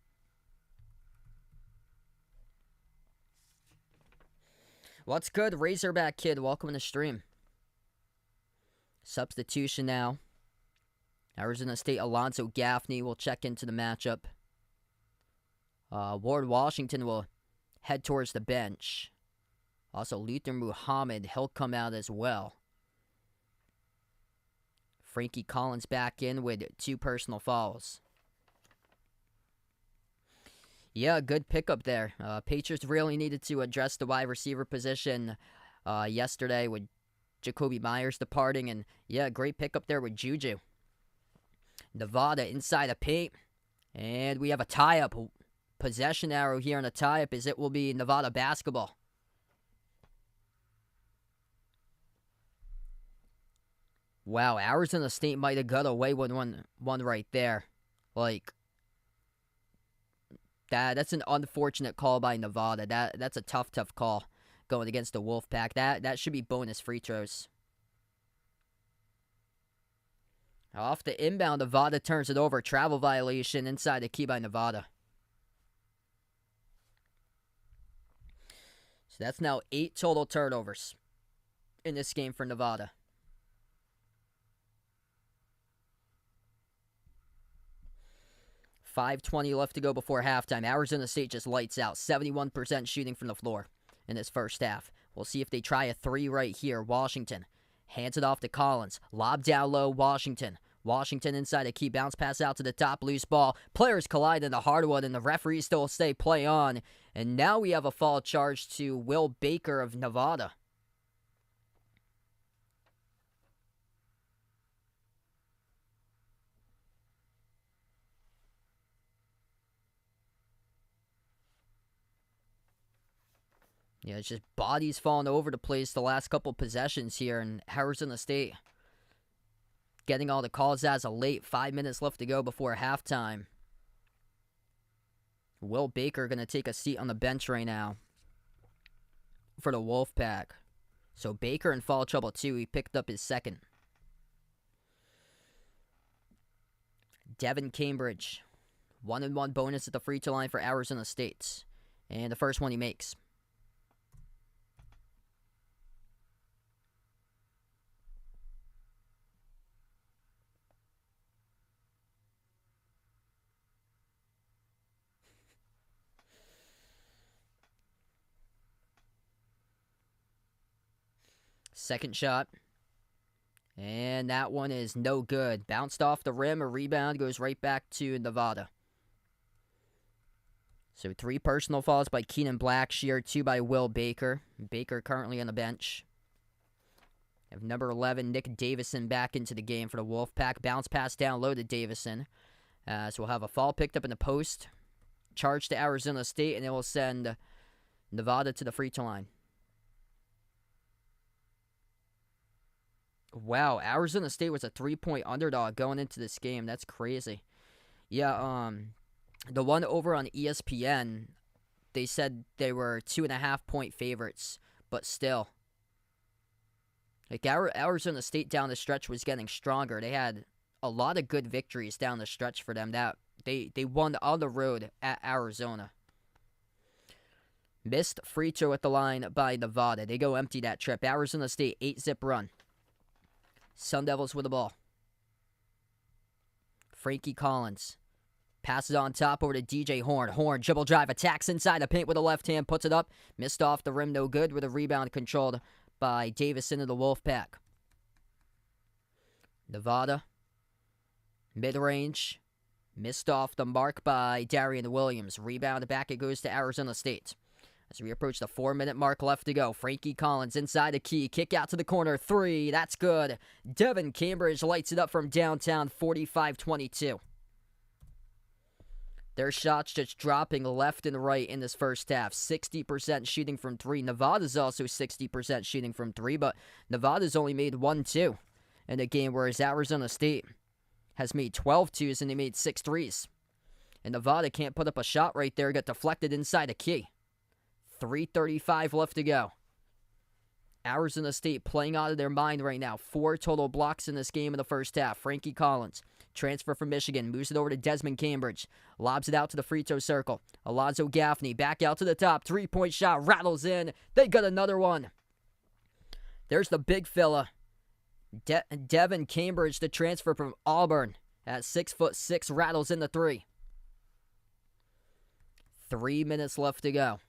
What's good, Razorback Kid? Welcome to the stream. Substitution now. Arizona State Alonzo Gaffney will check into the matchup. Ward Washington will head towards the bench. Also, Luther Muhammad, he'll come out as well. Frankie Collins back in with 2 personal fouls. Yeah, good pickup there. Patriots really needed to address the wide receiver position yesterday with Jacoby Myers departing. And, yeah, great pickup there with Juju. Nevada inside the paint. And we have a tie-up. Possession arrow here on the tie-up as it will be Nevada basketball. Wow, Arizona State might have got away with one right there. Like, that's an unfortunate call by Nevada. That's a tough call going against the Wolfpack. That should be bonus free throws. Off the inbound, Nevada turns it over. Travel violation inside the key by Nevada. So that's now 8 total turnovers in this game for Nevada. .5:20 left to go before halftime. Arizona State just lights out. 71% shooting from the floor in this first half. We'll see if they try a 3 right here. Washington hands it off to Collins. Lob down low, Washington. Washington inside a key bounce pass out to the top. Loose ball. Players collide in the hardwood, and the referees still say play on. And now we have a foul charge to Will Baker of Nevada. Yeah, it's just bodies falling over the place the last couple possessions here, and Arizona State getting all the calls as of late. 5 minutes left to go before halftime. Will Baker going to take a seat on the bench right now for the Wolfpack. So Baker in foul trouble too. He picked up his second. Devin Cambridge. 1-and-1 bonus at the free throw line for Arizona State. And the first one he makes. Second shot. And that one is no good. Bounced off the rim. A rebound goes right back to Nevada. So 3 personal fouls by Keenan Blackshear, 2 by Will Baker. Baker currently on the bench. Have number 11, Nick Davison, back into the game for the Wolfpack. Bounce pass down low to Davison. So we'll have a foul picked up in the post. Charge to Arizona State, and it will send Nevada to the free throw line. Wow, Arizona State was a 3-point underdog going into this game. That's crazy. Yeah, the one over on ESPN, they said they were 2.5-point favorites, but still. Like, Arizona State down the stretch was getting stronger. They had a lot of good victories down the stretch for them. That they won on the road at Arizona. Missed free throw at the line by Nevada. They go empty that trip. Arizona State, 8-zip run. Sun Devils with the ball. Frankie Collins passes on top over to DJ Horn. Horn, dribble drive, attacks inside the paint with the left hand, puts it up. Missed off the rim, no good, with a rebound controlled by Davison of the Wolfpack. Nevada, mid-range, missed off the mark by Darian Williams. Rebound back, it goes to Arizona State. As we approach the 4-minute mark left to go, Frankie Collins inside the key, kick out to the corner, 3, that's good. Devin Cambridge lights it up from downtown, 45-22. Their shots just dropping left and right in this first half. 60% shooting from 3. Nevada's also 60% shooting from 3, but Nevada's only made 1-2 in the game, whereas Arizona State has made 12 twos and they made 6 threes. And Nevada can't put up a shot right there, got deflected inside the key. 3:35 left to go. Arizona State playing out of their mind right now. 4 total blocks in this game in the first half. Frankie Collins, transfer from Michigan, moves it over to Desmond Cambridge. Lobs it out to the free throw circle. Alonzo Gaffney back out to the top. 3-point shot rattles in. They got another one. There's the big fella. Devin Cambridge, the transfer from Auburn, at 6'6", rattles in the 3. 3 minutes left to go.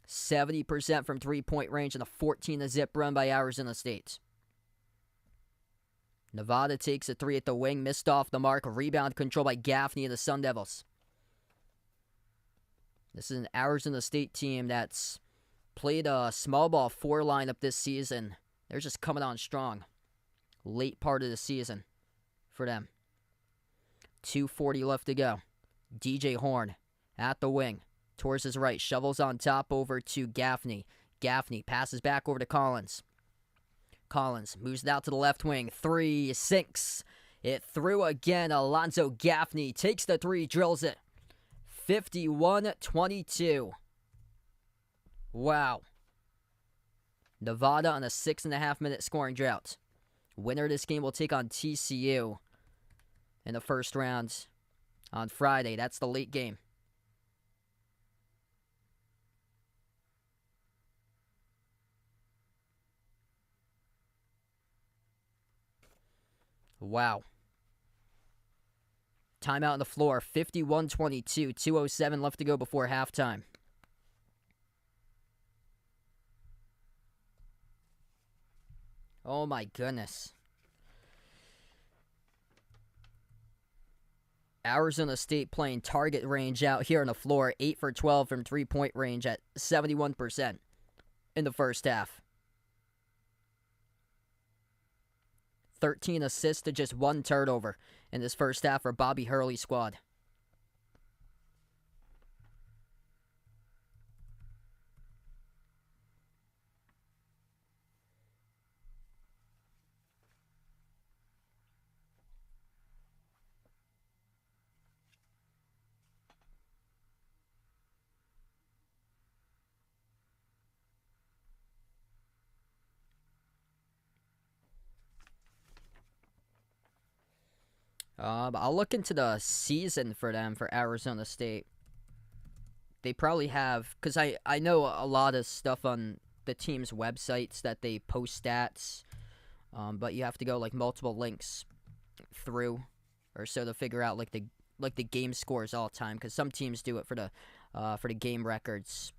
70% from 3-point range and a 14-zip run by Arizona State. Nevada takes a 3 at the wing, missed off the mark. Rebound control by Gaffney and the Sun Devils. This is an Arizona State team that's played a small ball 4 lineup this season. They're just coming on strong. Late part of the season for them. 2:40 left to go. DJ Horn at the wing. Towards his right, shovels on top over to Gaffney. Gaffney passes back over to Collins. Collins moves it out to the left wing. 3, sinks. It through again. Alonzo Gaffney takes the 3, drills it. 51-22. Wow. Nevada on a 6.5-minute scoring drought. Winner of this game will take on TCU in the first round on Friday. That's the late game. Wow. Timeout on the floor, 51-22, 2:07 left to go before halftime. Oh my goodness. Arizona State playing target range out here on the floor, 8 for 12 from 3-point range at 71% in the first half. 13 assists to just 1 turnover in this first half for Bobby Hurley's squad. I'll look into the season for them for Arizona State. They probably have, because I know a lot of stuff on the team's websites that they post stats, but you have to go like multiple links through or so to figure out like the game scores all the time, because some teams do it for the game records,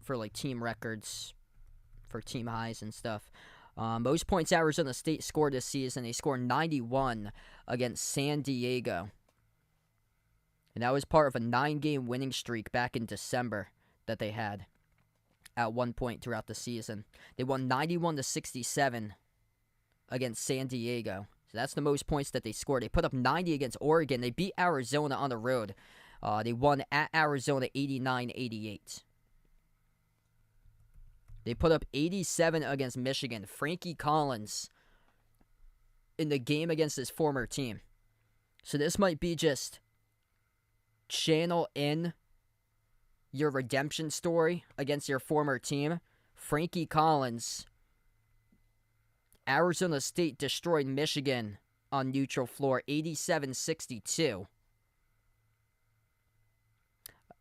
for like team records for team highs and stuff. Most points Arizona State scored this season, they scored 91 against San Diego. And that was part of a 9-game winning streak back in December that they had at one point throughout the season. They won 91-67 against San Diego. So that's the most points that they scored. They put up 90 against Oregon. They beat Arizona on the road. They won at Arizona 89-88. They put up 87 against Michigan. Frankie Collins in the game against his former team. So this might be just channel in your redemption story against your former team. Frankie Collins, Arizona State destroyed Michigan on neutral floor 87-62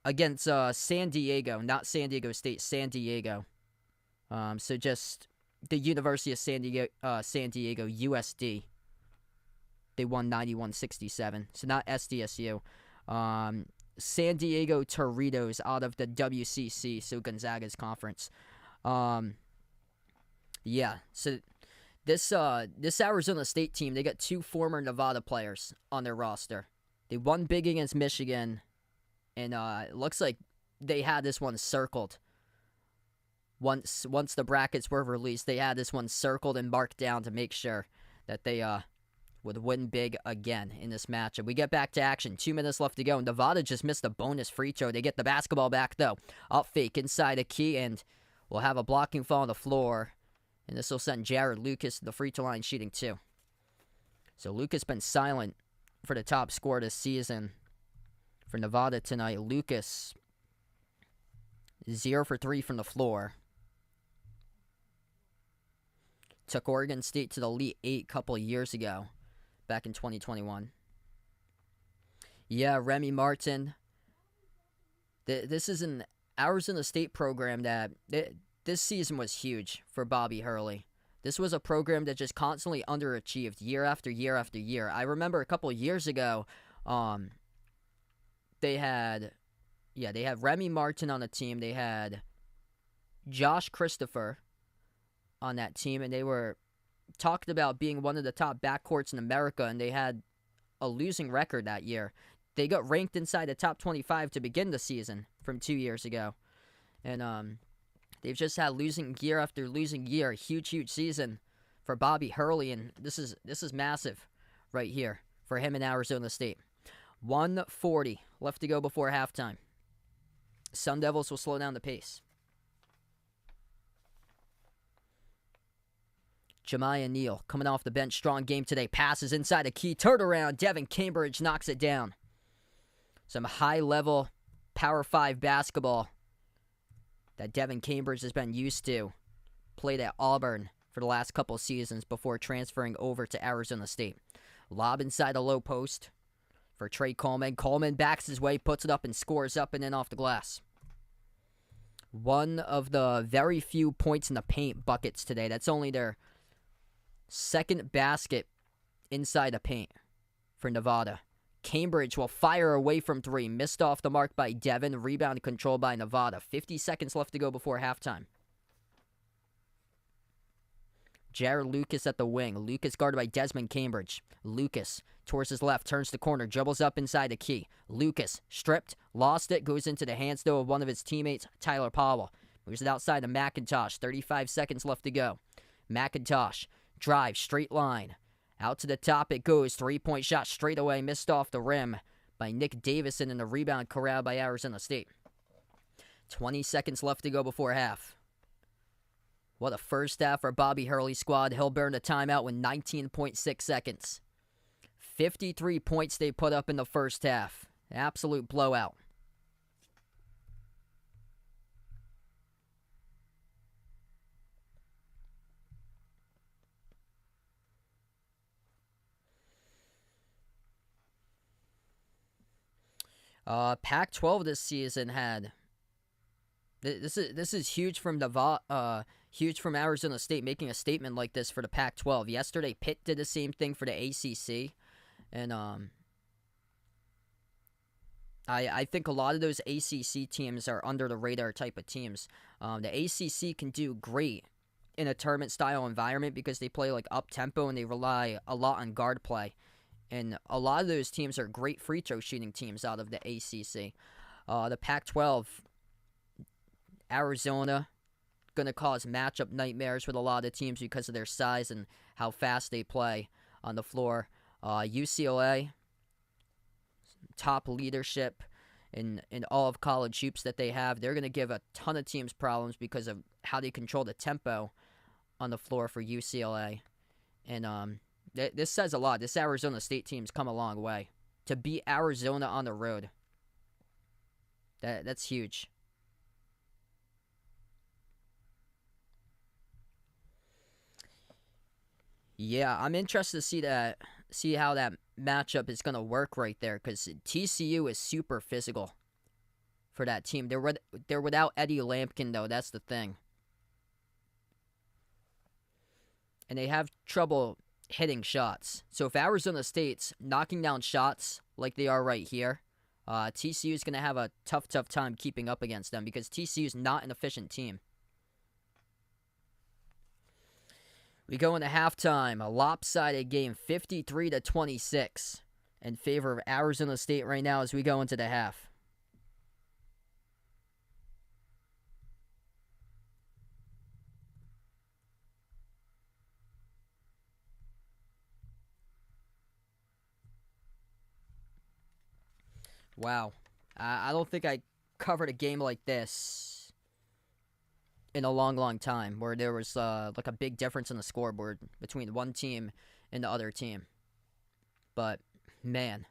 against San Diego, not San Diego State, San Diego. So just the University of San Diego, USD. They won 91-67. So not SDSU. San Diego Torritos out of the WCC, so Gonzaga's conference. Yeah, so this Arizona State team, they got 2 former Nevada players on their roster. They won big against Michigan, and it looks like they had this one circled. Once the brackets were released, they had this one circled and marked down to make sure that they would win big again in this matchup. We get back to action. 2 minutes left to go. Nevada just missed a bonus free throw. They get the basketball back, though. Up fake inside the key, and we'll have a blocking foul on the floor. And this will send Jared Lucas to the free throw line shooting 2. So Lucas been silent for the top scorer this season for Nevada tonight. Lucas 0 for 3 from the floor. Took Oregon State to the Elite 8 a couple of years ago, back in 2021. Yeah, Remy Martin. This is an Arizona State program that this season was huge for Bobby Hurley. This was a program that just constantly underachieved year after year after year. I remember a couple of years ago, they had Remy Martin on the team. They had Josh Christopher on that team, and they were talked about being one of the top backcourts in America, and they had a losing record that year. They got ranked inside the top 25 to begin the season from 2 years ago. And they've just had losing year after losing year. Huge, huge season for Bobby Hurley, and this is massive right here for him in Arizona State. 1:40 left to go before halftime. Sun Devils will slow down the pace. Jemiah Neal coming off the bench. Strong game today. Passes inside the key. Turnaround. Devin Cambridge knocks it down. Some high-level Power 5 basketball that Devin Cambridge has been used to. Played at Auburn for the last couple seasons before transferring over to Arizona State. Lob inside the low post for Trey Coleman. Coleman backs his way, puts it up, and scores up and in off the glass. One of the very few points in the paint buckets today. That's only their second basket inside the paint for Nevada. Cambridge will fire away from 3. Missed off the mark by Devin. Rebound controlled by Nevada. 50 seconds left to go before halftime. Jared Lucas at the wing. Lucas guarded by Desmond Cambridge. Lucas towards his left, turns the corner, dribbles up inside the key. Lucas stripped, lost it, goes into the hands though of one of his teammates, Tyler Powell. Moves it outside to McIntosh. 35 seconds left to go. McIntosh drive, straight line. Out to the top it goes. 3-point shot straight away. Missed off the rim by Nick Davison, and the rebound corralled by Arizona State. 20 seconds left to go before half. What a first half for Bobby Hurley's squad. He'll burn the timeout with 19.6 seconds. 53 points they put up in the first half. Absolute blowout. Pac-12 this season had. This is huge from huge from Arizona State making a statement like this for the Pac-12. Yesterday, Pitt did the same thing for the ACC, and I think a lot of those ACC teams are under the radar type of teams. The ACC can do great in a tournament style environment because they play like up tempo and they rely a lot on guard play. And a lot of those teams are great free throw shooting teams out of the ACC. The Pac-12, Arizona, going to cause matchup nightmares with a lot of teams because of their size and how fast they play on the floor. UCLA, top leadership in all of college hoops that they have. They're going to give a ton of teams problems because of how they control the tempo on the floor for UCLA. And this says a lot. This Arizona State team's come a long way. To beat Arizona on the road, that's huge. Yeah, I'm interested to see how that matchup is going to work right there because TCU is super physical for that team. They're without Eddie Lampkin, though. That's the thing. And they have trouble hitting shots. So if Arizona State's knocking down shots like they are right here, TCU is going to have a tough time keeping up against them because TCU is not an efficient team. We go into halftime, a lopsided game, 53-26, in favor of Arizona State right now as we go into the half. Wow. I don't think I covered a game like this in a long time, where there was like a big difference in the scoreboard between one team and the other team. But man,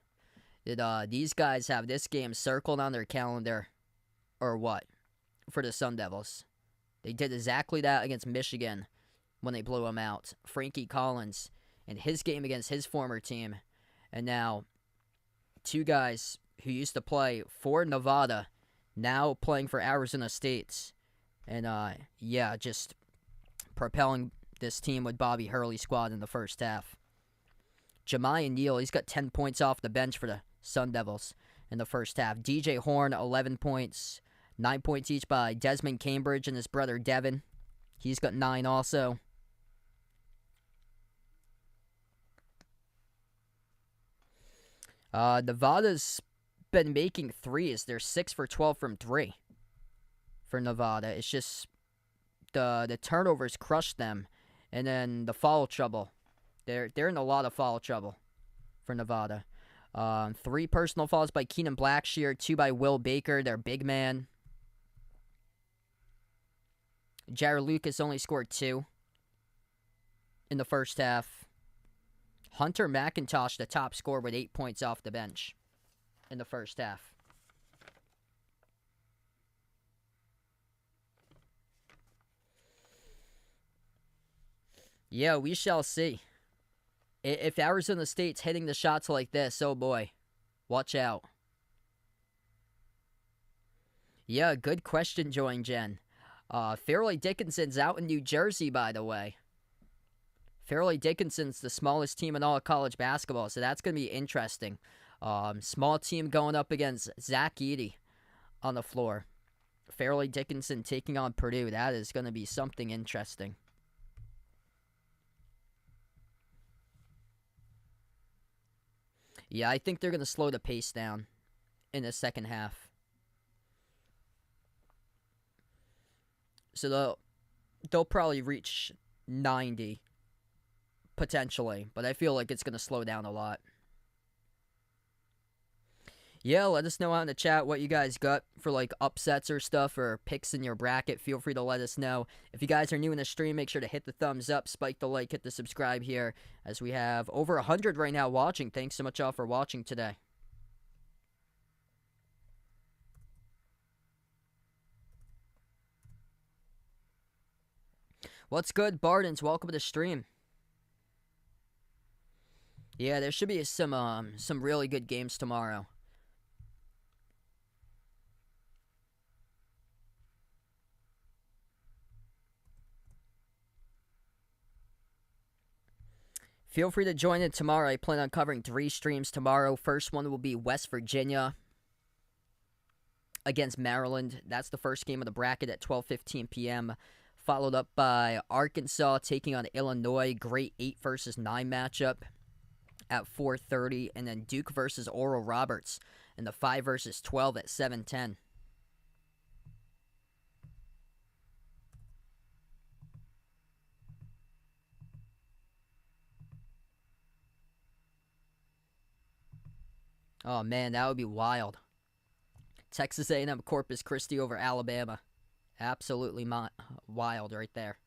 did these guys have this game circled on their calendar or what for the Sun Devils? They did exactly that against Michigan when they blew them out. Frankie Collins and his game against his former team, and now two guys who used to play for Nevada now playing for Arizona State. And, just propelling this team with Bobby Hurley's squad in the first half. Jemiah Neal, he's got 10 points off the bench for the Sun Devils in the first half. DJ Horn, 11 points. 9 points each by Desmond Cambridge and his brother Devin. He's got 9 also. Nevada's been making threes. They're 6 for 12 from 3. For Nevada, it's just the turnovers crushed them, and then the foul trouble. They're in a lot of foul trouble for Nevada. 3 personal fouls by Keenan Blackshear, 2 by Will Baker, their big man. Jared Lucas only scored 2 in the first half. Hunter McIntosh, the top scorer, with 8 points off the bench in the first half. Yeah, we shall see. If Arizona State's hitting the shots like this, oh boy, watch out. Yeah, good question, Join Jen. Fairleigh Dickinson's out in New Jersey, by the way. Fairleigh Dickinson's the smallest team in all of college basketball, so that's going to be interesting. Small team going up against Zach Edey on the floor. Fairleigh Dickinson taking on Purdue. That is going to be something interesting. Yeah, I think they're going to slow the pace down in the second half. So they'll probably reach 90, potentially. But I feel like it's going to slow down a lot. Yeah, let us know out in the chat what you guys got for like upsets or stuff or picks in your bracket. Feel free to let us know. If you guys are new in the stream, make sure to hit the thumbs up, spike the like, hit the subscribe here, as we have over 100 right now watching. Thanks so much all for watching today. What's good, Bardens? Welcome to the stream. Yeah, there should be some really good games tomorrow. Feel free to join in tomorrow. I plan on covering 3 streams tomorrow. First one will be West Virginia against Maryland. That's the first game of the bracket at 12:15 p.m. followed up by Arkansas taking on Illinois. Great 8 versus 9 matchup at 4:30, and then Duke versus Oral Roberts in the 5 versus 12 at 7:10. Oh man, that would be wild. Texas A&M Corpus Christi over Alabama. Absolutely wild right there.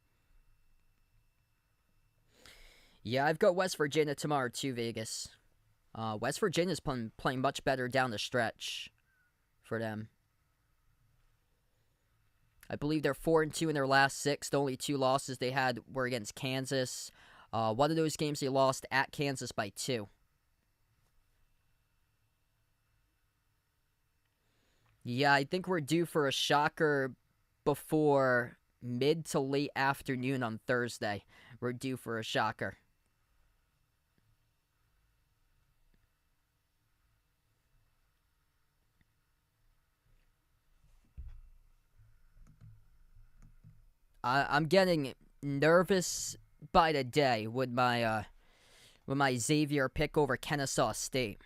Yeah, I've got West Virginia tomorrow too, Vegas. West Virginia's playing much better down the stretch for them. I believe they're 4-2 in their last 6. The only 2 losses they had were against Kansas. One of those games they lost at Kansas by 2. Yeah, I think we're due for a shocker before mid to late afternoon on Thursday. We're due for a shocker. I'm getting nervous by the day with my Xavier pick over Kennesaw State.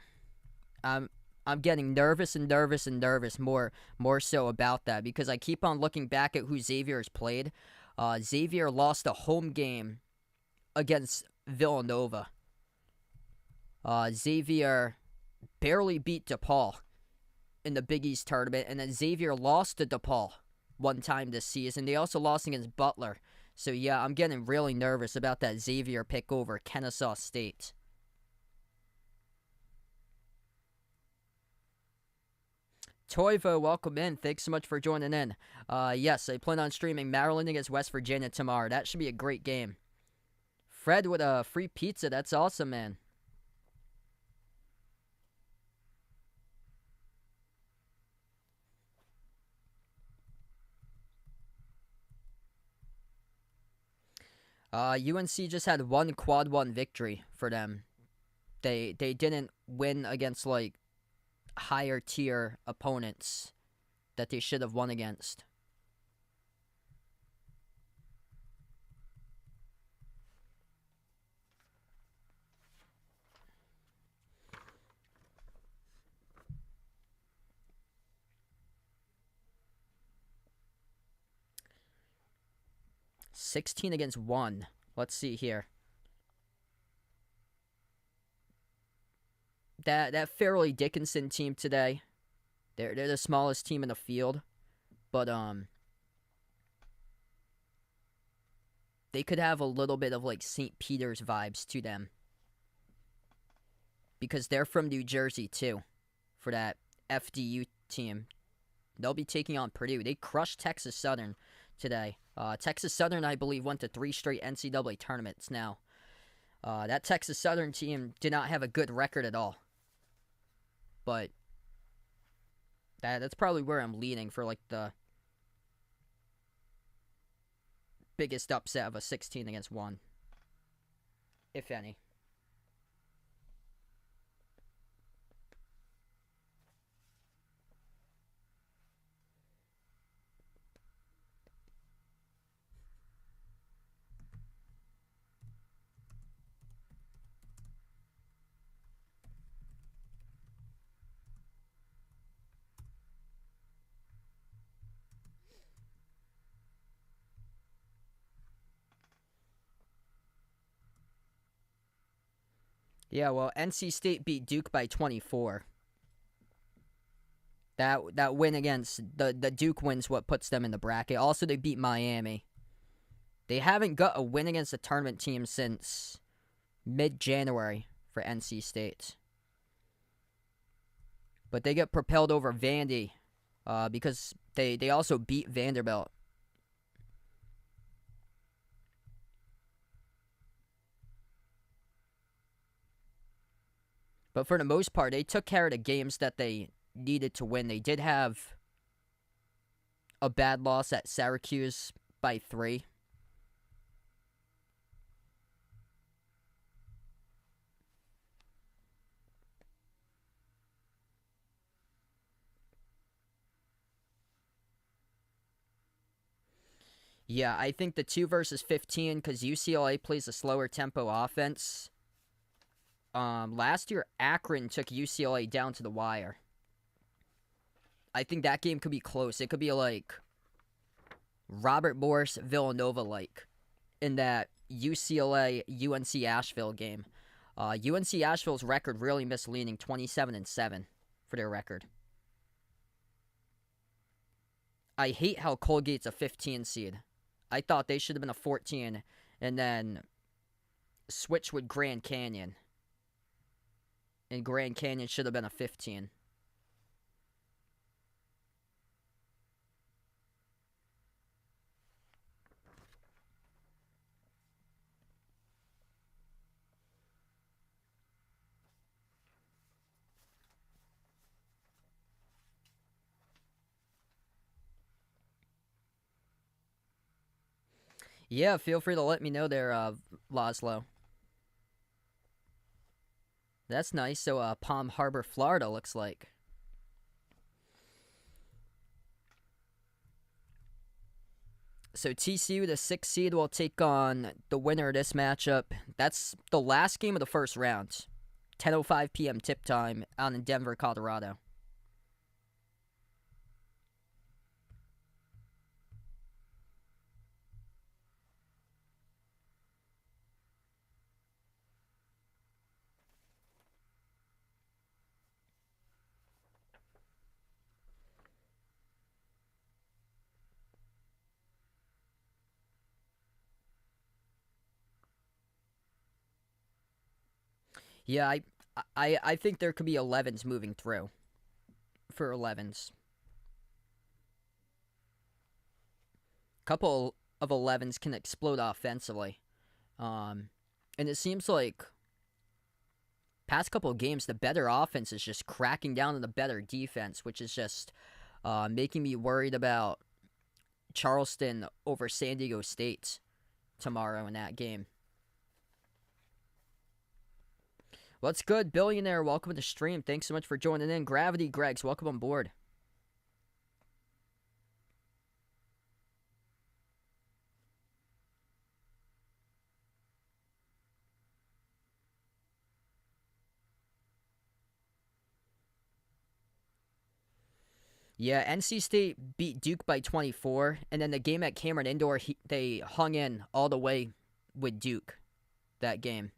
I'm getting nervous and nervous and nervous more so about that because I keep on looking back at who Xavier has played. Xavier lost a home game against Villanova. Xavier barely beat DePaul in the Big East tournament, and then Xavier lost to DePaul one time this season. They also lost against Butler. So yeah, I'm getting really nervous about that Xavier pick over Kennesaw State. Toivo, welcome in. Thanks so much for joining in. Yes, I plan on streaming Maryland against West Virginia tomorrow. That should be a great game. Fred with a free pizza. That's awesome, man. UNC just had one quad 1 victory for them. They didn't win against like higher tier opponents that they should have won against. $16 against 1. Let's see here. That Fairleigh Dickinson team today, they're the smallest team in the field, but they could have a little bit of like St. Peter's vibes to them because they're from New Jersey too. For that FDU team, they'll be taking on Purdue. They crushed Texas Southern today. Texas Southern, I believe, went to 3 straight NCAA tournaments now. That Texas Southern team did not have a good record at all. But that's probably where I'm leaning for like the biggest upset of a 16 against 1, if any. Yeah, well, NC State beat Duke by 24. That win against the Duke win's what puts them in the bracket. Also, they beat Miami. They haven't got a win against a tournament team since mid-January for NC State. But they get propelled over Vandy because they also beat Vanderbilt. But for the most part, they took care of the games that they needed to win. They did have a bad loss at Syracuse by 3. Yeah, I think the 2 versus 15 because UCLA plays a slower tempo offense. Last year Akron took UCLA down to the wire. I think that game could be close. It could be like Robert Morris Villanova like in that UCLA UNC Asheville game. UNC Asheville's record really misleading, 27-7 for their record. I hate how Colgate's a 15 seed. I thought they should have been a 14 and then switch with Grand Canyon. And Grand Canyon should have been a 15. Yeah, feel free to let me know there, Laszlo. That's nice. So, Palm Harbor, Florida looks like. So TCU, the 6th seed, will take on the winner of this matchup. That's the last game of the first round. 10:05 p.m. tip time out in Denver, Colorado. Yeah, I think there could be 11s moving through for 11s. Couple of 11s can explode offensively. And it seems like past couple of games, the better offense is just cracking down on the better defense, which is just making me worried about Charleston over San Diego State tomorrow in that game. What's good, Billionaire? Welcome to the stream. Thanks so much for joining in. Gravity Gregs, welcome on board. Yeah, NC State beat Duke by 24, and then the game at Cameron Indoor, they hung in all the way with Duke that game.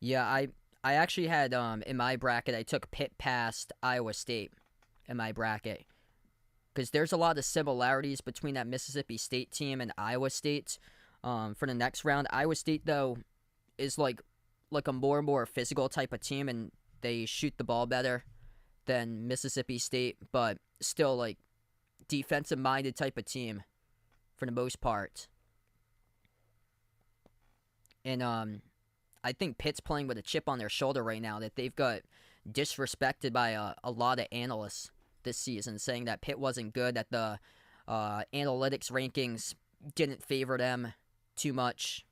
Yeah, I actually had in my bracket I took Pitt past Iowa State in my bracket because there's a lot of similarities between that Mississippi State team and Iowa State. For the next round, Iowa State though is like a more and more physical type of team, and they shoot the ball better than Mississippi State, but still like defensive minded type of team for the most part. And I think Pitt's playing with a chip on their shoulder right now that they've got disrespected by a lot of analysts this season, saying that Pitt wasn't good, that the analytics rankings didn't favor them too much.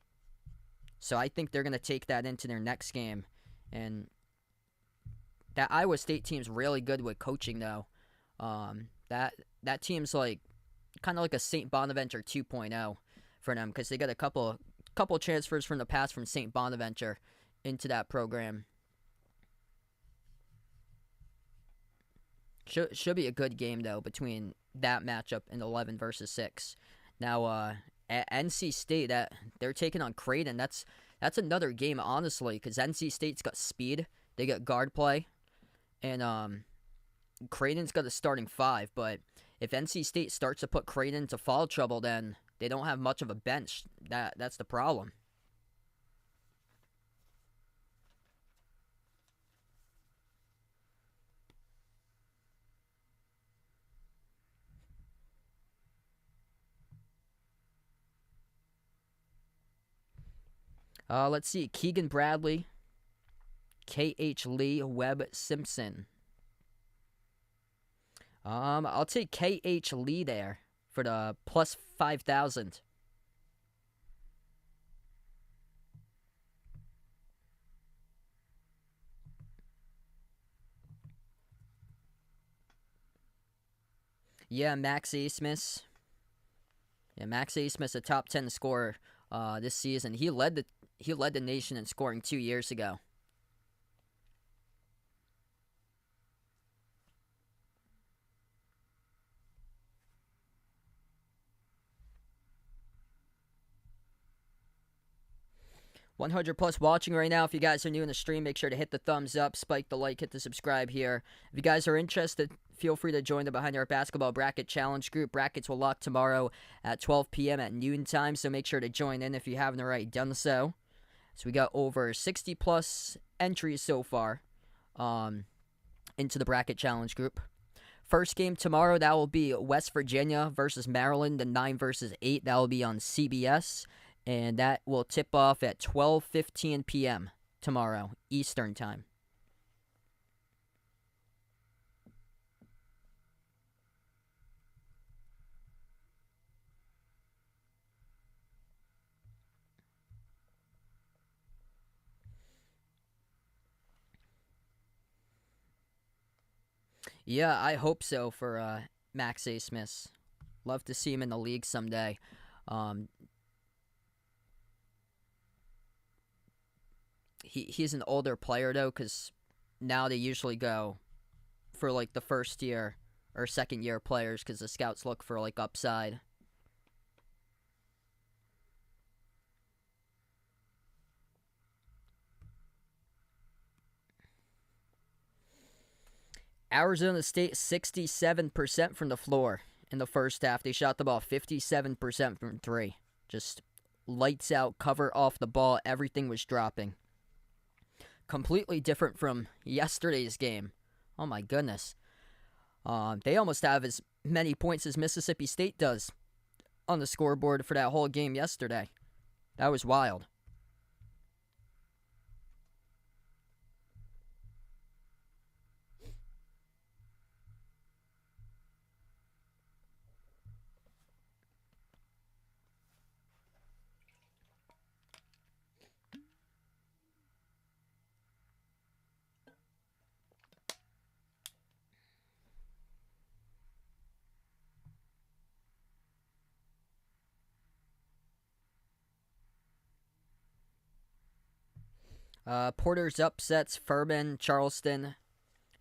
So I think they're going to take that into their next game. And that Iowa State team's really good with coaching, though. That team's like kind of like a St. Bonaventure 2.0 for them because they got a couple transfers from the past from St. Bonaventure into that program. Should be a good game, though, between that matchup and 11 versus 6. Now, at NC State, that they're taking on Creighton. That's another game, honestly, because NC State's got speed. They got guard play. And Creighton's got a starting 5. But if NC State starts to put Creighton into foul trouble, then they don't have much of a bench. That's the problem. Let's see. Keegan Bradley, K.H. Lee, Webb Simpson. I'll take K.H. Lee there for the plus 5,000. Yeah, Max Asmus. Yeah, Max Asmus, a top 10 scorer this season. He led the nation in scoring 2 years ago. +100 watching right now. If you guys are new in the stream, make sure to hit the thumbs up, spike the like, hit the subscribe here. If you guys are interested, feel free to join the Behind Our Basketball Bracket Challenge group. Brackets will lock tomorrow at 12 p.m. at noon time, so make sure to join in if you haven't already done so. So we got over 60+ entries so far into the Bracket Challenge group. First game tomorrow, that will be West Virginia versus Maryland, the 9 versus 8. That will be on CBS. And that will tip off at 12:15 p.m. tomorrow, Eastern Time. Yeah, I hope so for Max Asmus. Love to see him in the league someday. He's an older player, though, because now they usually go for, like, the first year or second year players because the scouts look for, like, upside. Arizona State, 67% from the floor in the first half. They shot the ball 57% from three. Just lights out, cover off the ball. Everything was dropping. Completely different from yesterday's game. Oh my goodness. They almost have as many points as Mississippi State does on the scoreboard for that whole game yesterday. That was wild. Porter's upsets Furman, Charleston,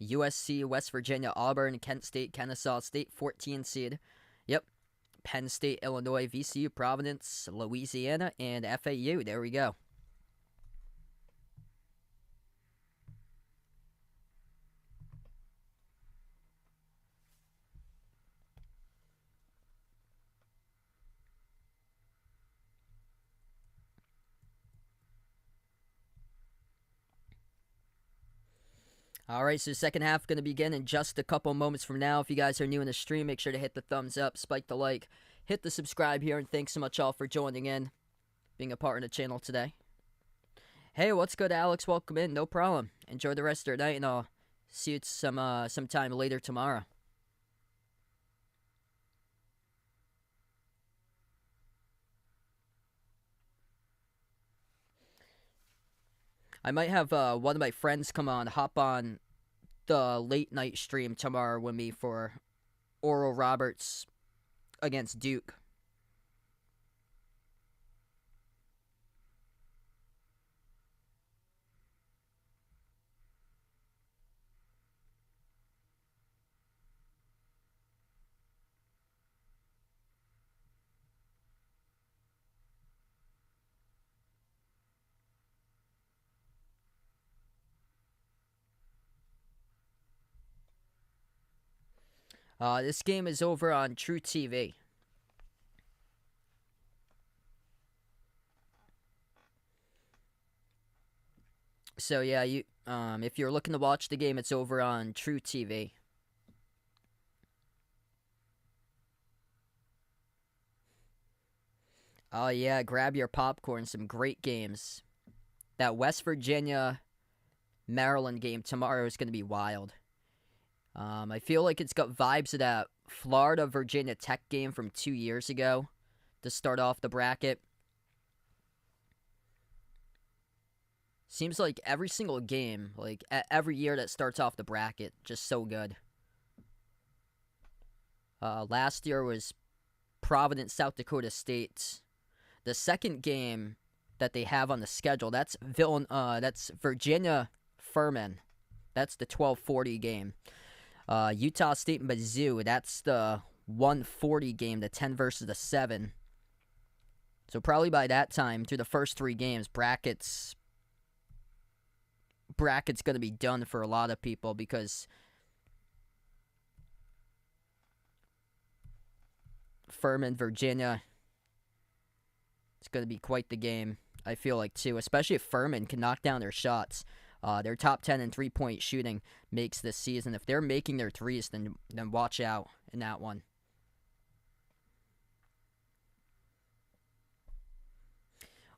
USC, West Virginia, Auburn, Kent State, Kennesaw State, 14 seed. Yep. Penn State, Illinois, VCU, Providence, Louisiana, and FAU. There we go. Alright, so the second half going to begin in just a couple moments from now. If you guys are new in the stream, make sure to hit the thumbs up, spike the like, hit the subscribe here, and thanks so much all for joining in, being a part of the channel today. Hey, what's good, Alex? Welcome in. No problem. Enjoy the rest of your night, and I'll see you sometime later tomorrow. I might have one of my friends hop on the late night stream tomorrow with me for Oral Roberts against Duke. This game is over on True TV. So yeah, if you're looking to watch the game, it's over on True TV. Oh yeah, grab your popcorn. Some great games. That West Virginia Maryland game tomorrow is going to be wild. I feel like it's got vibes of that Florida Virginia Tech game from 2 years ago to start off the bracket. Seems like every single game, like every year that starts off the bracket, just so good. Last year was Providence, South Dakota State. The second game that they have on the schedule, that's Virginia Furman. That's the 12:40 game. Utah State and Mizzou, that's the 1:40 game, the 10 versus the 7. So probably by that time, through the first 3 games, bracket's going to be done for a lot of people because Furman, Virginia, it's going to be quite the game, I feel like, too, especially if Furman can knock down their shots. Their top 10 in three-point shooting makes this season. If they're making their threes, then watch out in that one.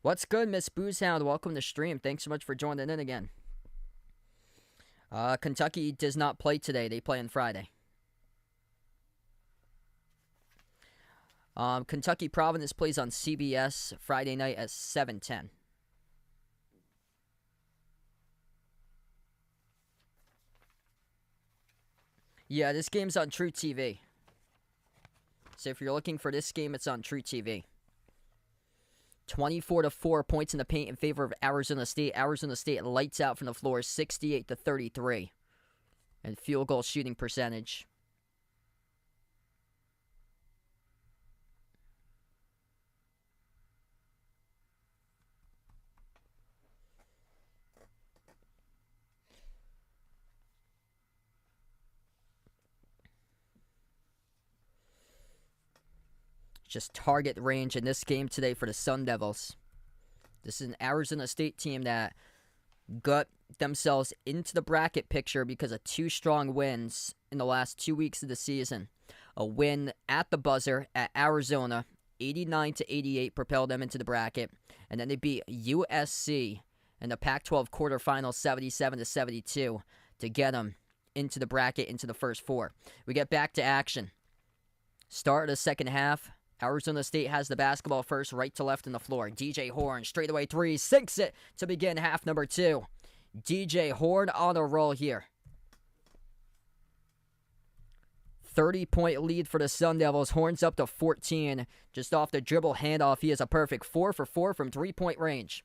What's good, Miss Boozehound? Welcome to stream. Thanks so much for joining in again. Kentucky does not play today. They play on Friday. Kentucky Providence plays on CBS Friday night at 7:10. Yeah, this game's on True TV. So if you're looking for this game, it's on True TV. 24-4 points in the paint in favor of Arizona State. Arizona State lights out from the floor, 68-33. And field goal shooting percentage. Just target range in this game today for the Sun Devils. This is an Arizona State team that got themselves into the bracket picture because of 2 strong wins in the last 2 weeks of the season. A win at the buzzer at Arizona, 89-88, propelled them into the bracket. And then they beat USC in the Pac-12 quarterfinals, 77-72, to get them into the bracket, into the first 4. We get back to action. Start of the second half. Arizona State has the basketball first, right to left on the floor. DJ Horn, straightaway 3, sinks it to begin half number 2. DJ Horn on a roll here. 30-point lead for the Sun Devils. Horn's up to 14. Just off the dribble handoff, he is a perfect 4 for 4 from 3-point range.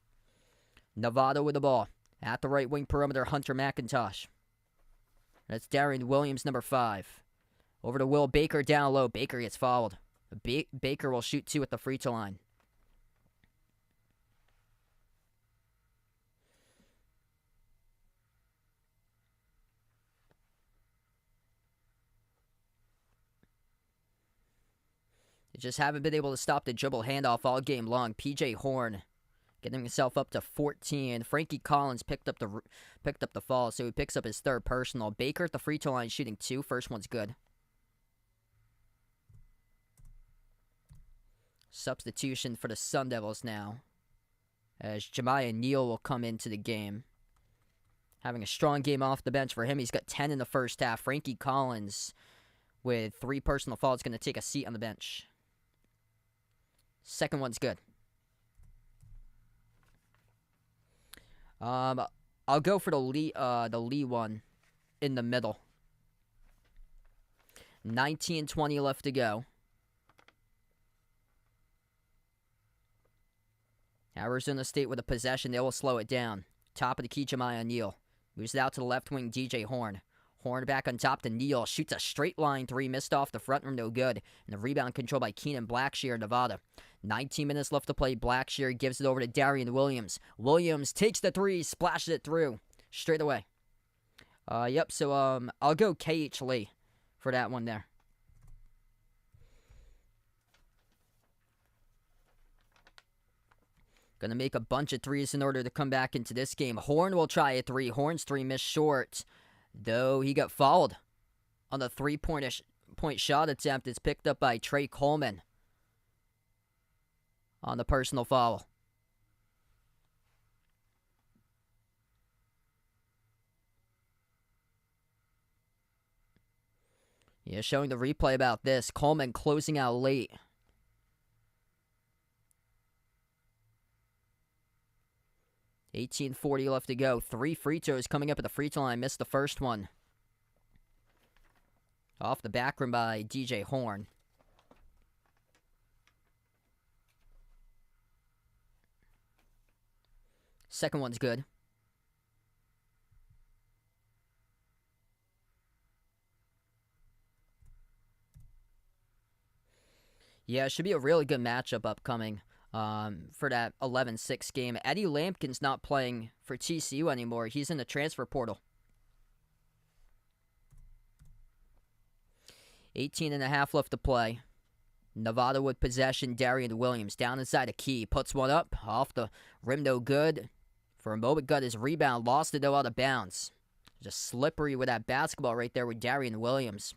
Nevada with the ball. At the right wing perimeter, Hunter McIntosh. That's Darian Williams, number 5. Over to Will Baker down low. Baker gets fouled. Baker will shoot 2 at the free throw line. They just haven't been able to stop the dribble handoff all game long. PJ Horn getting himself up to 14. Frankie Collins picked up the fall, so he picks up his 3rd personal. Baker at the free throw line shooting 2. First one's good. Substitution for the Sun Devils now, as Jemiah Neal will come into the game. Having a strong game off the bench for him. He's got 10 in the first half. Frankie Collins with 3 personal fouls going to take a seat on the bench. Second one's good. I'll go for the Lee one in the middle. 19:20 left to go. Arizona State with a possession. They will slow it down. Top of the key, Jemiah Neal. Moves it out to the left wing, DJ Horn. Horn back on top to Neal. Shoots a straight line 3. Missed off the front rim, no good. And the rebound controlled by Keenan Blackshear, Nevada. 19 minutes left to play. Blackshear gives it over to Darian Williams. Williams takes the 3, splashes it through. Straight away. So I'll go KH Lee for that one there. Going to make a bunch of 3s in order to come back into this game. Horn will try a 3. Horn's 3 missed short, though he got fouled on the 3-point shot attempt. It's picked up by Trey Coleman on the personal foul. Yeah, showing the replay about this. Coleman closing out late. $18:40 left to go. 3 free throws coming up at the free throw line. Missed the first one. Off the back rim by DJ Horn. Second one's good. Yeah, it should be a really good matchup upcoming for that 11-6 game. Eddie Lampkin's not playing for TCU anymore. He's in the transfer portal. 18.5 left to play. Nevada with possession. Darian Williams down inside the key. Puts one up. Off the rim, no good. For a moment, got his rebound. Lost it, though, out of bounds. Just slippery with that basketball right there with Darian Williams.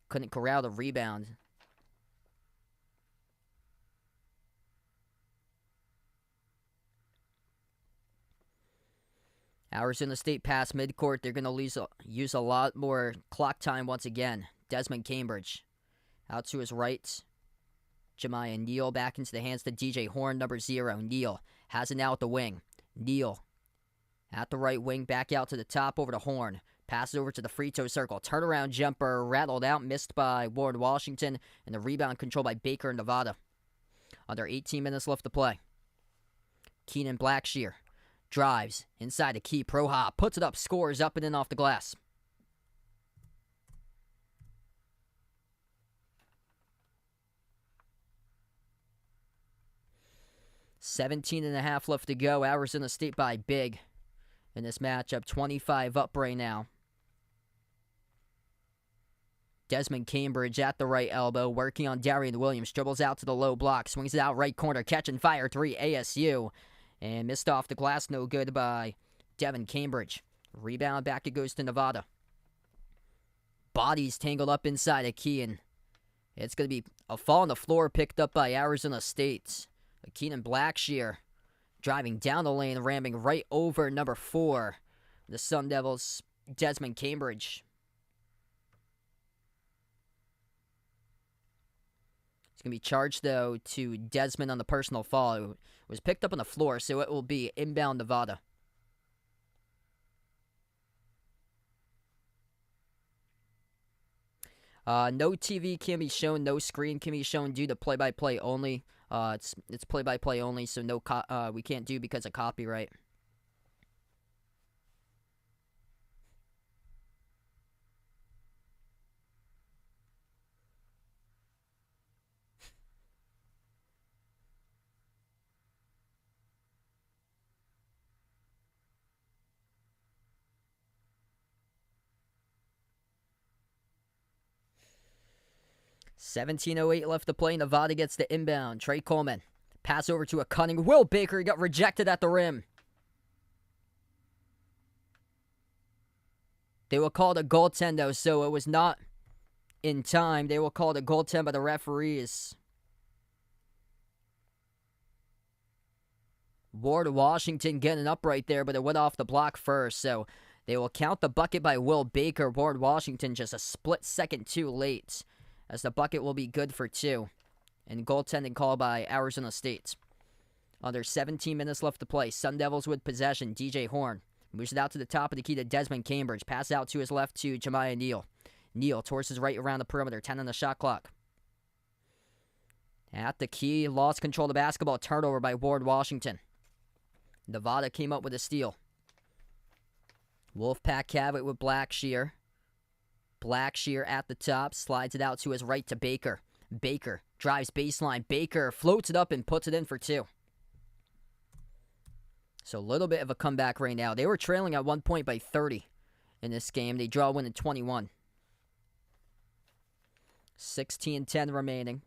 Couldn't corral the rebound. Arizona State pass midcourt. They're going to use a lot more clock time once again. Desmond Cambridge out to his right. Jemiah Neal back into the hands to DJ Horn, number 0. Neal has it now at the wing. Neal at the right wing, back out to the top over to Horn. Passes over to the free throw circle. Turnaround jumper rattled out, missed by Ward Washington, and the rebound controlled by Baker, Nevada. Under 18 minutes left to play. Keenan Blackshear drives inside the key. Pro hop, puts it up, scores up and in off the glass. $17.5 left to go. Arizona State by big in this matchup. 25 up right now. Desmond Cambridge at the right elbow, working on Darian Williams. Dribbles out to the low block, swings it out right corner, catch and fire 3 ASU. And missed off the glass, no good by Devin Cambridge. Rebound back, it goes to Nevada. Bodies tangled up inside a key, and it's going to be a fall on the floor picked up by Arizona State. Keenan Blackshear driving down the lane, ramming right over number 4. The Sun Devils, Desmond Cambridge. It's going to be charged, though, to Desmond on the personal foul. It was picked up on the floor, so it will be inbound Nevada. No TV can be shown, no screen can be shown due to play-by-play only. It's play-by-play only, so no we can't do because of copyright. $17.08 left to play. Nevada gets the inbound. Trey Coleman. Pass over to a cunning Will Baker. He got rejected at the rim. They will call it a goaltend, though, so it was not in time. They will call it a goaltend by the referees. Ward Washington getting up right there, but it went off the block first, so they will count the bucket by Will Baker. Ward Washington just a split second too late, as the bucket will be good for 2. And goaltending call by Arizona State. Under 17 minutes left to play. Sun Devils with possession. DJ Horn moves it out to the top of the key to Desmond Cambridge. Pass out to his left to Jemiah Neal. Neal towards his right around the perimeter. 10 on the shot clock. At the key, lost control of the basketball. Turnover by Ward Washington. Nevada came up with a steal. Wolfpack have it with Blackshear. Blackshear at the top, slides it out to his right to Baker. Baker drives baseline. Baker floats it up and puts it in for 2. So a little bit of a comeback right now. They were trailing at one point by 30 in this game. They draw a win in 21. 16-10 remaining.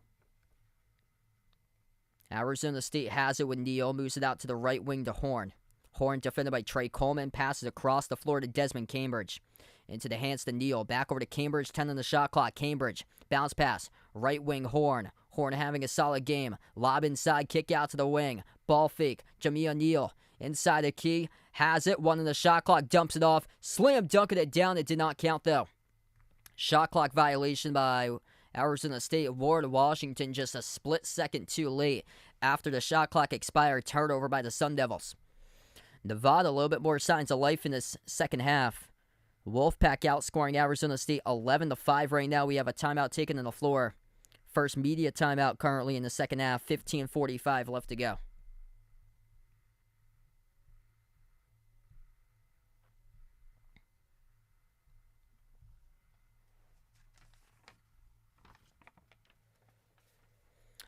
Arizona State has it with Neal. Moves it out to the right wing to Horn. Horn defended by Trey Coleman. Passes across the floor to Desmond Cambridge. Into the hands to Neal. Back over to Cambridge. 10 on the shot clock. Cambridge. Bounce pass. Right wing Horn. Horn having a solid game. Lob inside. Kick out to the wing. Ball fake. Jemiah Neal. Inside the key. Has it. 1 on the shot clock. Dumps it off. Slam dunking it down. It did not count though. Shot clock violation by Arizona State. Ward Washington just a split second too late after the shot clock expired. Turnover by the Sun Devils. Nevada a little bit more signs of life in this second half. Wolfpack outscoring Arizona State 11-5 right now. We have a timeout taken on the floor. First media timeout currently in the second half. 15:45 left to go.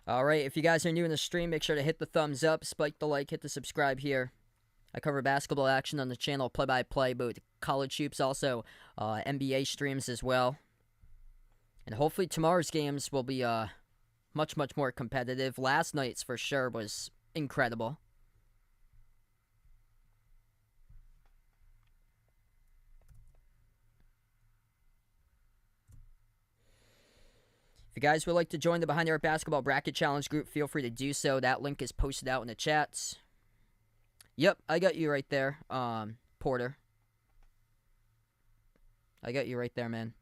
Alright, if you guys are new in the stream, make sure to hit the thumbs up, spike the like, hit the subscribe here. I cover basketball action on the channel, play-by-play, both college hoops, also NBA streams as well. And hopefully tomorrow's games will be much, much more competitive. Last night's, for sure, was incredible. If you guys would like to join the Behind the Arc Basketball Bracket Challenge group, feel free to do so. That link is posted out in the chats. Yep, I got you right there, Porter. I got you right there, man.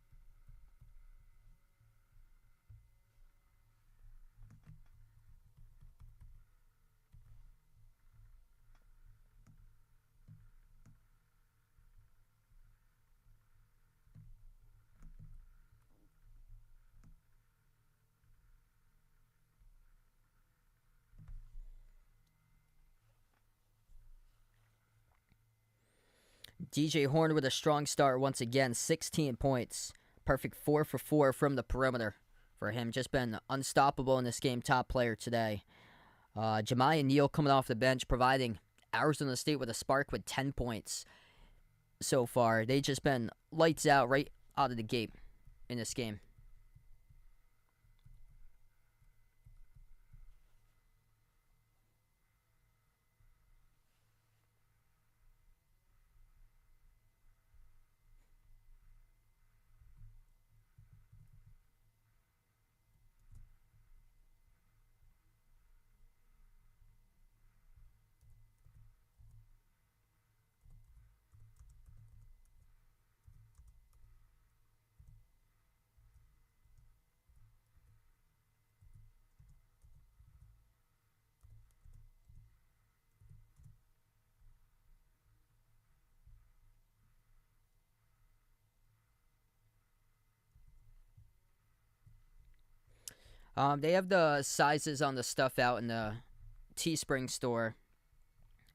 DJ Horn with a strong start once again, 16 points. Perfect 4 for 4 from the perimeter for him. Just been unstoppable in this game, top player today. Jemiah Neal coming off the bench, providing Arizona State with a spark with 10 points so far. They just been lights out right out of the gate in this game. They have the sizes on the stuff out in the Teespring store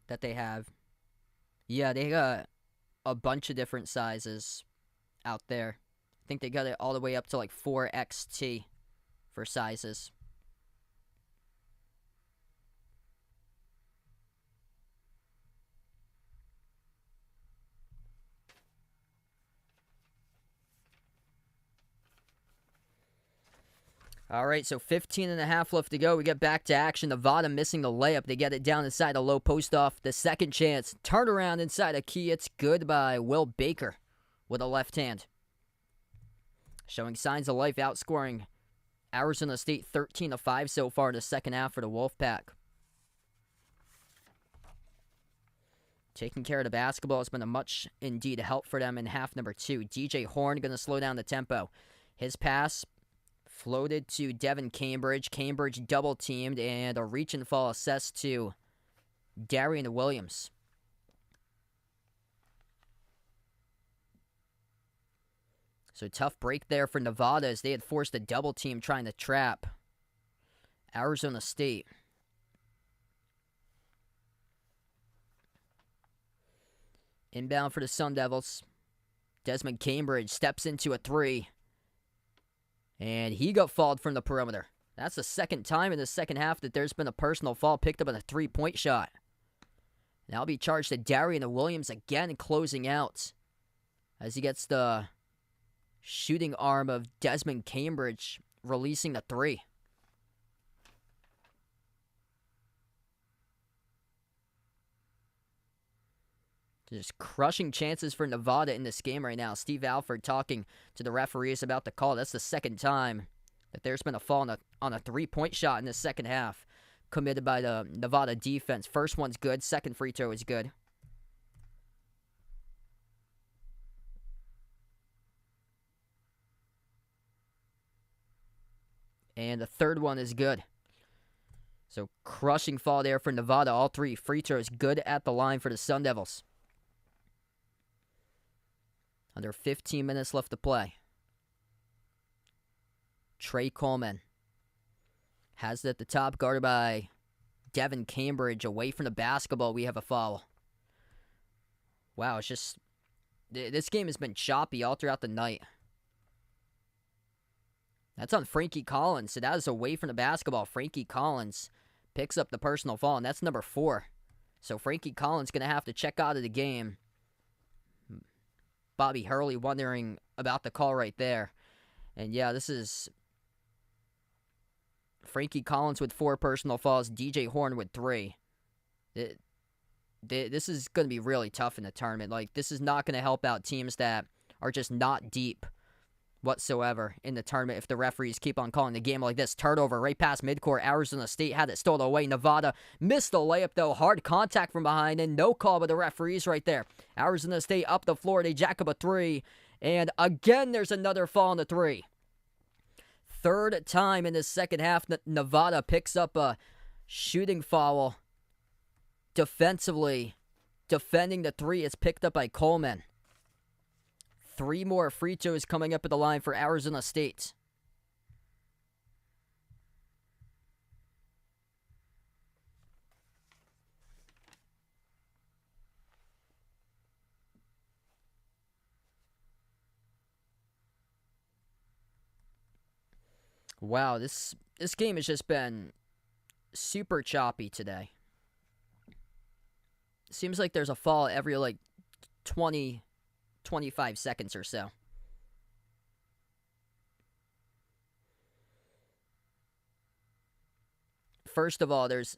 that they have. Yeah, they got a bunch of different sizes out there. I think they got it all the way up to like 4XT for sizes. All right, so 15 and a half left to go. We get back to action. Nevada missing the layup. They get it down inside a low post off. The second chance. Turnaround inside a key. It's good by Will Baker with a left hand. Showing signs of life, outscoring Arizona State 13-5 so far in the second half for the Wolfpack. Taking care of the basketball has been a much indeed help for them in half number 2. DJ Horn going to slow down the tempo. His pass floated to Devin Cambridge. Cambridge double-teamed, and a reach and fall assessed to Darian Williams. So tough break there for Nevada as they had forced a double-team trying to trap Arizona State. Inbound for the Sun Devils. Desmond Cambridge steps into a three. And he got fouled from the perimeter. That's the second time in the second half that there's been a personal foul picked up on a three-point shot. Now be charged to Darian Williams again closing out as he gets the shooting arm of Desmond Cambridge releasing the three. Just crushing chances for Nevada in this game right now. Steve Alford talking to the referees about the call. That's the second time that there's been a fall on a three-point shot in the second half committed by the Nevada defense. First one's good. Second free throw is good. And the third one is good. So crushing fall there for Nevada. All three free throws good at the line for the Sun Devils. Under 15 minutes left to play. Trey Coleman has it at the top, guarded by Devin Cambridge. Away from the basketball, we have a foul. Wow, it's just... This game has been choppy all throughout the night. That's on Frankie Collins, so that is away from the basketball. Frankie Collins picks up the personal foul, and that's number 4. So Frankie Collins going to have to check out of the game. Bobby Hurley wondering about the call right there. And yeah, this is Frankie Collins with 4 personal fouls, DJ Horn with 3. This is going to be really tough in the tournament. Like, this is not going to help out teams that are just not deep whatsoever in the tournament if the referees keep on calling the game like this. Turnover right past midcourt. Arizona State had it stolen away. Nevada missed the layup, though. Hard contact from behind, and no call by the referees right there. Arizona State up the floor. They jack up a 3, and again, there's another fall on the 3. Third time in the second half, Nevada picks up a shooting foul. Defensively, defending the 3 is picked up by Coleman. 3 more free throws coming up at the line for Arizona State. Wow, this game has just been super choppy today. Seems like there's a fall every, 20, 25 seconds or so. First of all, there's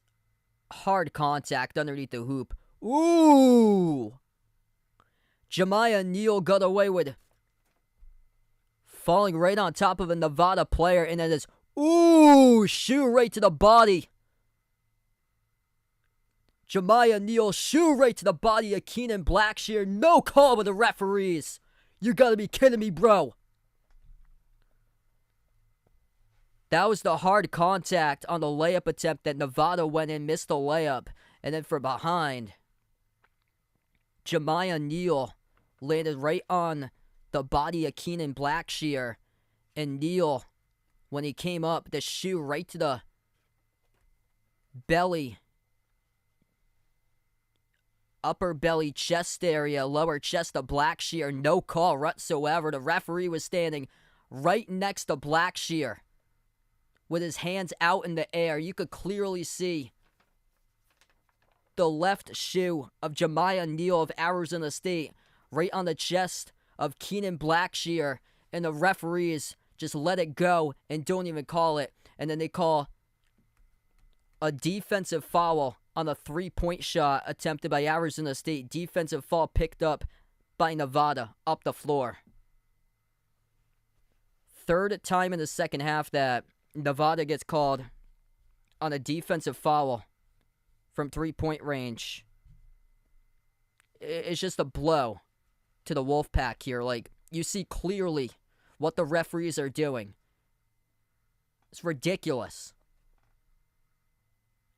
hard contact underneath the hoop. Ooh! Jemiah Neal got away with falling right on top of a Nevada player, and then this, ooh, shoe right to the body. Jemiah Neal, shoe right to the body of Keenan Blackshear. No call with the referees. You gotta be kidding me, bro. That was the hard contact on the layup attempt that Nevada went in, missed the layup. And then from behind, Jemiah Neal landed right on the body of Keenan Blackshear. And Neal, when he came up, the shoe right to the belly, upper belly, chest area, lower chest of Blackshear. No call whatsoever. The referee was standing right next to Blackshear with his hands out in the air. You could clearly see the left shoe of Jemiah Neal of Arizona State right on the chest of Keenan Blackshear, and the referees just let it go and don't even call it. And then they call a defensive foul on a 3-point shot attempted by Arizona State. Defensive foul picked up by Nevada up the floor. Third time in the second half that Nevada gets called on a defensive foul from 3-point range. It's just a blow to the Wolfpack here. Like, you see clearly what the referees are doing. It's ridiculous.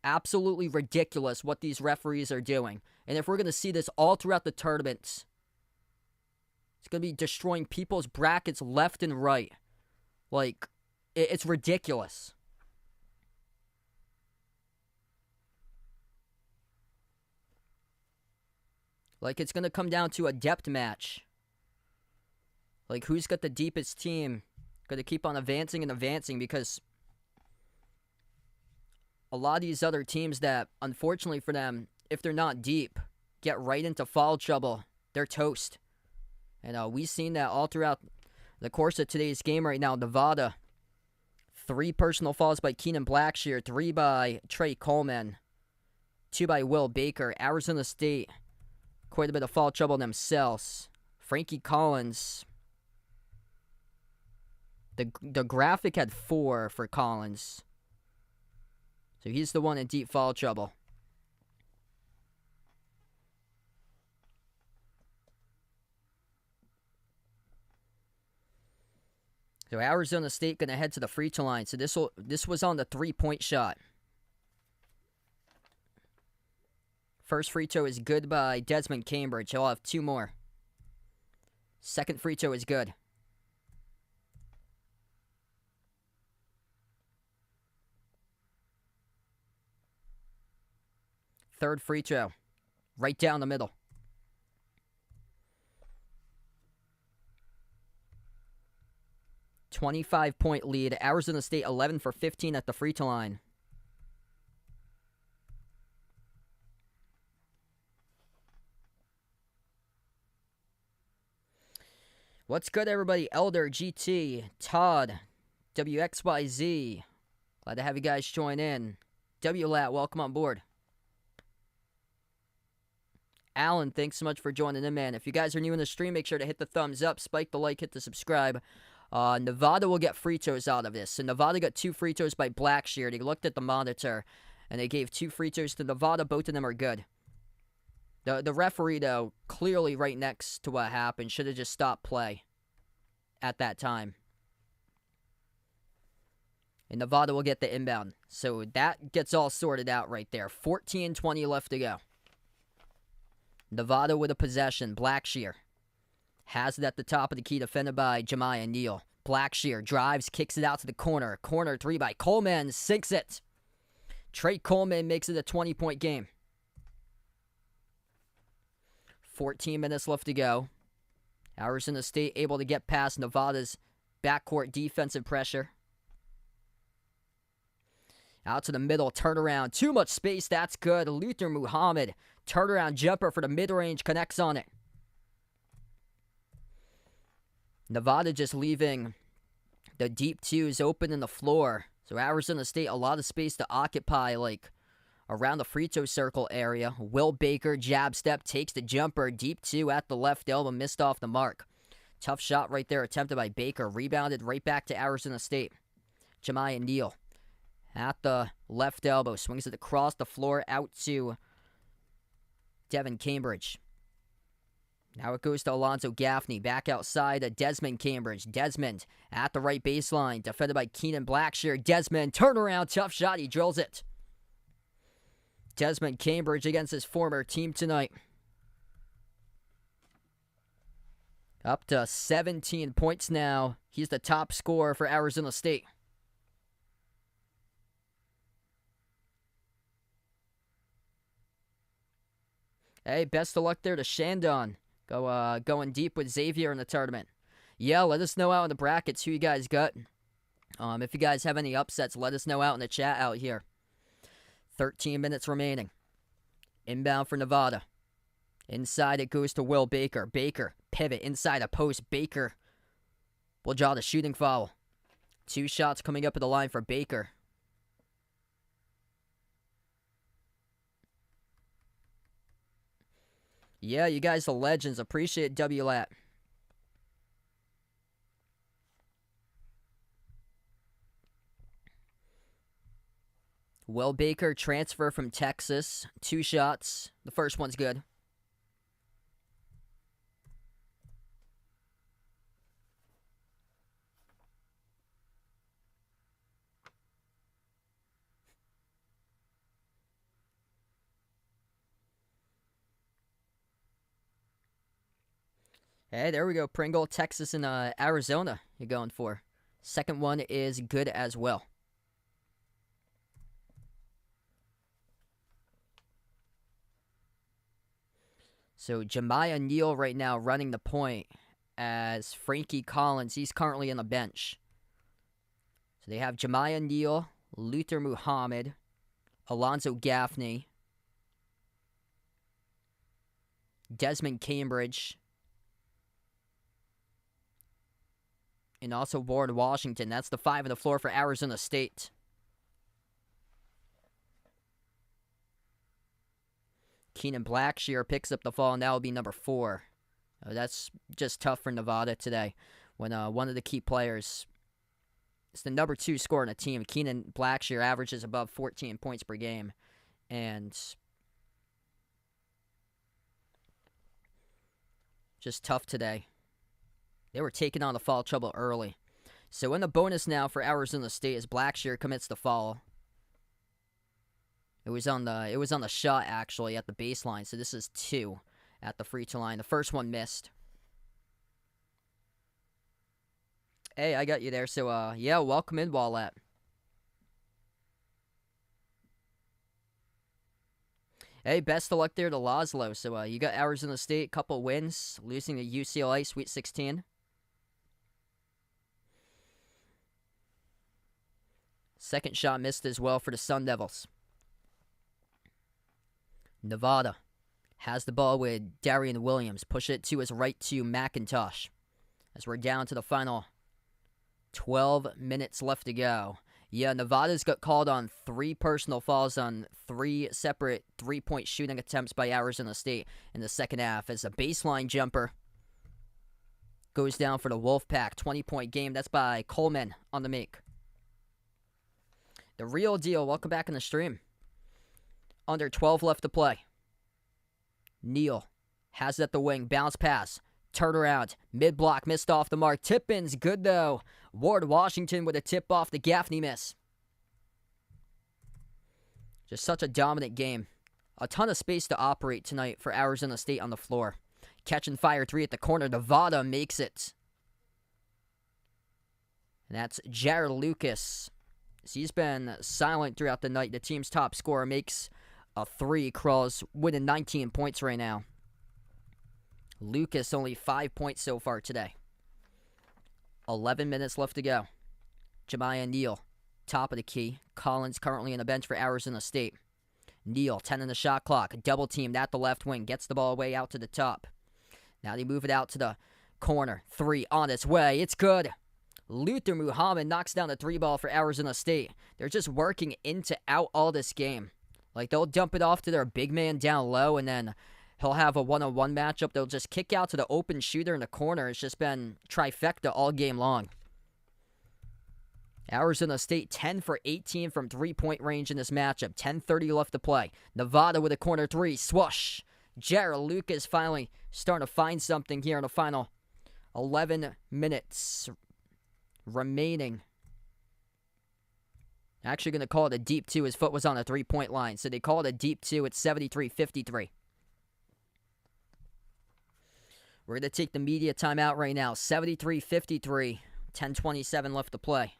Absolutely ridiculous what these referees are doing. And if we're going to see this all throughout the tournament, it's going to be destroying people's brackets left and right. Like, it's ridiculous. Like, it's going to come down to a depth match. Like, who's got the deepest team? Going to keep on advancing and advancing, because a lot of these other teams that, unfortunately for them, if they're not deep, get right into foul trouble. They're toast. And we've seen that all throughout the course of today's game right now. Nevada, 3 personal fouls by Keenan Blackshear, 3 by Trey Coleman, 2 by Will Baker. Arizona State, quite a bit of foul trouble themselves. Frankie Collins, the graphic had 4 for Collins. So he's the one in deep foul trouble. So Arizona State going to head to the free throw line. So this was on the 3-point shot. First free throw is good by Desmond Cambridge. He'll have 2 more. Second free throw is good. Third free throw. Right down the middle. .25 lead. Arizona State 11 for 15 at the free throw line. What's good, everybody? Elder, GT, Todd, WXYZ. Glad to have you guys join in. WLAT, welcome on board. Alan, thanks so much for joining in, man. If you guys are new in the stream, make sure to hit the thumbs up, spike the like, hit the subscribe. Nevada will get free throws out of this. So Nevada got 2 free throws by Blackshear. They looked at the monitor, and they gave 2 free throws to Nevada. Both of them are good. The referee, though, clearly right next to what happened, should have just stopped play at that time. And Nevada will get the inbound. So that gets all sorted out right there. 14-20 left to go. Nevada with a possession. Blackshear has it at the top of the key, defended by Jemiah Neal. Blackshear drives, kicks it out to the corner. Corner 3 by Coleman, sinks it. Trey Coleman makes it a 20-point game. 14 minutes left to go. Arizona State able to get past Nevada's backcourt defensive pressure. Out to the middle, turnaround. Too much space, that's good. Luther Muhammad, turnaround jumper for the mid-range, connects on it. Nevada just leaving the deep twos open in the floor. So Arizona State, a lot of space to occupy, like around the free throw circle area. Will Baker, jab step, takes the jumper. Deep 2 at the left elbow, missed off the mark. Tough shot right there, attempted by Baker. Rebounded right back to Arizona State. Jemiah Neal at the left elbow. Swings it across the floor out to Devin Cambridge. Now it goes to Alonzo Gaffney. Back outside to Desmond Cambridge. Desmond at the right baseline. Defended by Keenan Blackshear. Desmond, turnaround, tough shot. He drills it. Desmond Cambridge against his former team tonight. Up to 17 points now. He's the top scorer for Arizona State. Hey, best of luck there to Shandon. Going deep with Xavier in the tournament. Yeah, let us know out in the brackets who you guys got. If you guys have any upsets, let us know out in the chat out here. 13 minutes remaining. Inbound for Nevada. Inside it goes to Will Baker. Baker, pivot inside a post. Baker will draw the shooting foul. 2 shots coming up at the line for Baker. Yeah, you guys are legends. Appreciate WLAT. Will Baker, transfer from Texas. 2 shots. The first one's good. Hey, there we go. Pringle, Texas, and Arizona you're going for. Second one is good as well. So Jemiah Neal right now running the point as Frankie Collins. He's currently on the bench. So they have Jemiah Neal, Luther Muhammad, Alonzo Gaffney, Desmond Cambridge, and also Warren Washington. That's the 5 on the floor for Arizona State. Keenan Blackshear picks up the fall, and that will be number 4. That's just tough for Nevada today when one of the key players is the number 2 scorer in a team. Keenan Blackshear averages above 14 points per game. And just tough today. They were taking on the foul trouble early. So in the bonus now for Arizona State as Blackshear commits the foul. It was on the shot actually at the baseline. So this is 2 at the free throw line. The first one missed. Hey, I got you there. So, yeah, welcome in, Wallet. Hey, best of luck there to Laszlo. So, you got Arizona State, couple wins, losing to UCLA, Sweet 16. Second shot missed as well for the Sun Devils. Nevada has the ball with Darian Williams. Push it to his right to McIntosh. As we're down to the final 12 minutes left to go. Yeah, Nevada's got called on 3 personal fouls on 3 separate three-point shooting attempts by Arizona State in the second half as a baseline jumper goes down for the Wolfpack. 20-point game. That's by Coleman on the make. The real deal. Welcome back in the stream. Under 12 left to play. Neal has it at the wing. Bounce pass. Turn around. Mid-block. Missed off the mark. Tip-in's good, though. Ward Washington with a tip off the Gaffney miss. Just such a dominant game. A ton of space to operate tonight for Arizona State on the floor. Catch and fire 3 at the corner. Nevada makes it. And that's Jared Lucas. He's been silent throughout the night. The team's top scorer makes a 3. Crawls winning 19 points right now. Lucas only 5 points so far today. 11 minutes left to go. Jemiah Neal, top of the key. Collins currently on the bench for Arizona State. Neal, 10 in the shot clock. Double teamed at the left wing. Gets the ball away out to the top. Now they move it out to the corner. 3 on its way. It's good. Luther Muhammad knocks down the 3 ball for Arizona State. They're just working in to out all this game. Like, they'll dump it off to their big man down low, and then he'll have a one-on-one matchup. They'll just kick out to the open shooter in the corner. It's just been trifecta all game long. Arizona State 10 for 18 from three-point range in this matchup. 10:30 left to play. Nevada with a corner 3. Swoosh. Jared Lucas finally starting to find something here in the final 11 minutes remaining. Actually going to call it a deep 2. His foot was on the three-point line. So they call it a deep 2. It's 73-53. We're going to take the media timeout right now. 73-53. 10:27 left to play.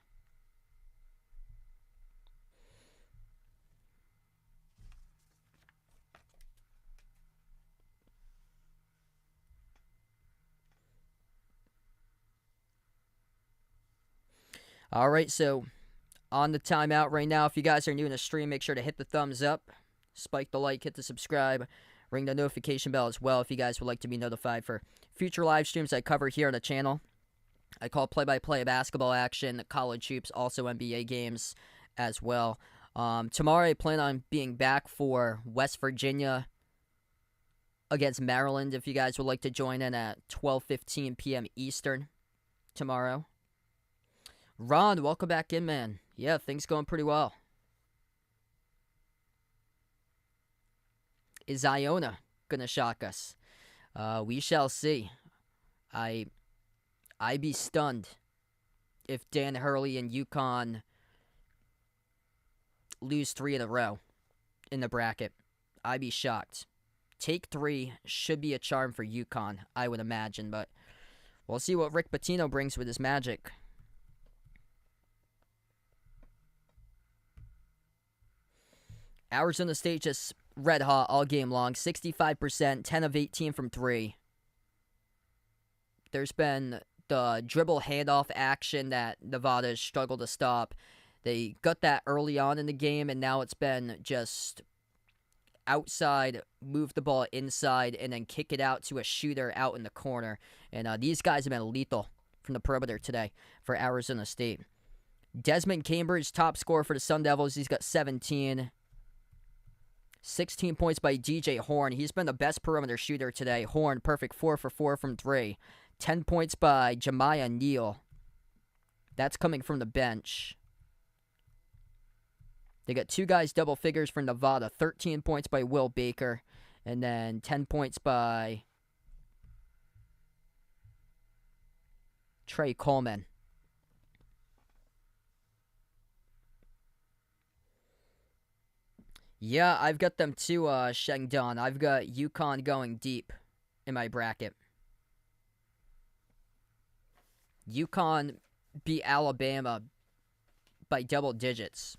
All right, so on the timeout right now. If you guys are new in the stream, make sure to hit the thumbs up, spike the like, hit the subscribe, ring the notification bell as well if you guys would like to be notified for future live streams I cover here on the channel. I call play-by-play basketball action, college hoops, also NBA games as well. Tomorrow I plan on being back for West Virginia against Maryland if you guys would like to join in at 12:15 p.m. Eastern tomorrow. Ron, welcome back in, man. Yeah, things going pretty well. Is Iona gonna shock us? We shall see. I'd be stunned if Dan Hurley and UConn lose 3 in a row in the bracket. I'd be shocked. Take 3 should be a charm for UConn, I would imagine, but we'll see what Rick Pitino brings with his magic. Arizona State just red hot all game long. 65%, 10 of 18 from 3. There's been the dribble handoff action that Nevada has struggled to stop. They got that early on in the game, and now it's been just outside, move the ball inside, and then kick it out to a shooter out in the corner. And these guys have been lethal from the perimeter today for Arizona State. Desmond Cambridge, top scorer for the Sun Devils. He's got 17. 16 points by DJ Horn. He's been the best perimeter shooter today. Horn, perfect 4 for 4 from 3. 10 points by Jemiah Neal. That's coming from the bench. They got 2 guys double figures for Nevada. 13 points by Will Baker. And then 10 points by Trey Coleman. Yeah, I've got them too, Shengdon. I've got UConn going deep in my bracket. UConn beat Alabama by double digits.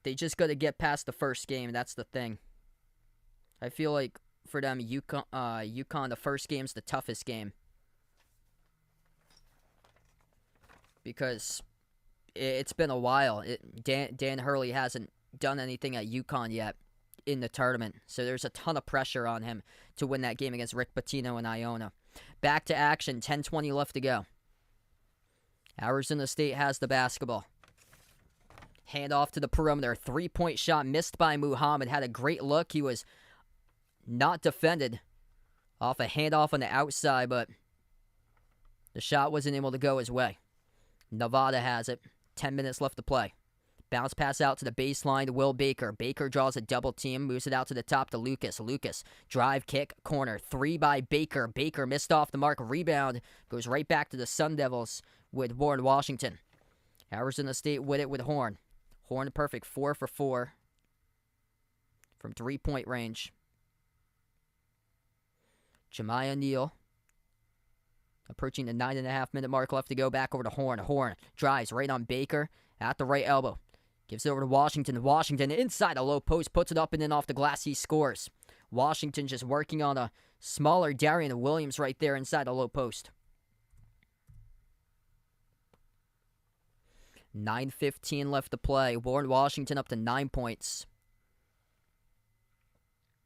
They just got to get past the first game. That's the thing. I feel like for them, UConn, the first game's the toughest game. Because it's been a while. Dan Hurley hasn't done anything at UConn yet in the tournament. So there's a ton of pressure on him to win that game against Rick Pitino and Iona. Back to action, 10:20 left to go. Arizona State has the basketball. Hand off to the perimeter. Three-point shot missed by Muhammad. Had a great look. He was not defended off a handoff on the outside, but the shot wasn't able to go his way. Nevada has it. 10 minutes left to play. Bounce pass out to the baseline to Will Baker. Baker draws a double team, moves it out to the top to Lucas. Lucas, drive, kick, corner. Three by Baker. Baker missed off the mark. Rebound goes right back to the Sun Devils with Warren Washington. Arizona State with it with Horn. Horn perfect, 4 for 4 from three-point range. Jemiah Neal approaching the 9.5-minute mark left to go. Back over to Horn. Horn drives right on Baker at the right elbow. Gives it over to Washington. Washington inside the low post. Puts it up and then off the glass. He scores. Washington just working on a smaller Darian Williams right there inside the low post. 9:15 left to play. Warren Washington up to 9 points.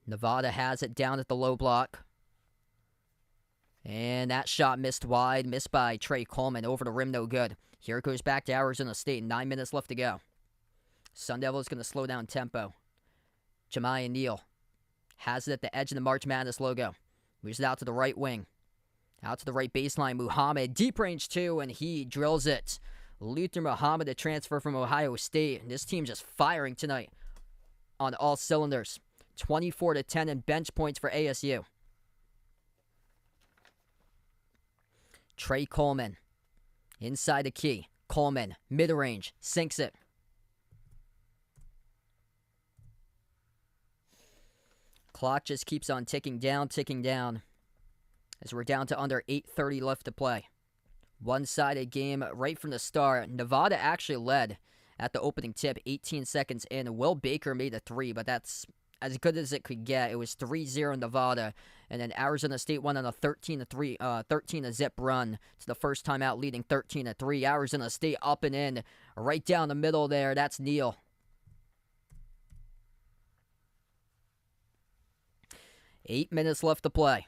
Nevada has it down at the low block. And that shot missed wide. Missed by Trey Coleman. Over the rim, no good. Here it goes back to Arizona State. 9 minutes left to go. Sun Devils going to slow down tempo. Jemiah Neal has it at the edge of the March Madness logo. Moves it out to the right wing. Out to the right baseline. Muhammad, deep range 2, and he drills it. Luther Muhammad, a transfer from Ohio State. This team just firing tonight on all cylinders. 24-10 in bench points for ASU. Trey Coleman inside the key. Coleman, mid-range, sinks it. Clock just keeps on ticking down, as we're down to under 8:30 left to play. One-sided game right from the start. Nevada actually led at the opening tip, 18 seconds in. Will Baker made a three, but that's as good as it could get. It was 3-0 Nevada, and then Arizona State went on a 13-zip run. It's the first time out, leading 13-3. Arizona State up and in, right down the middle there. That's Neal. Eight minutes left to play.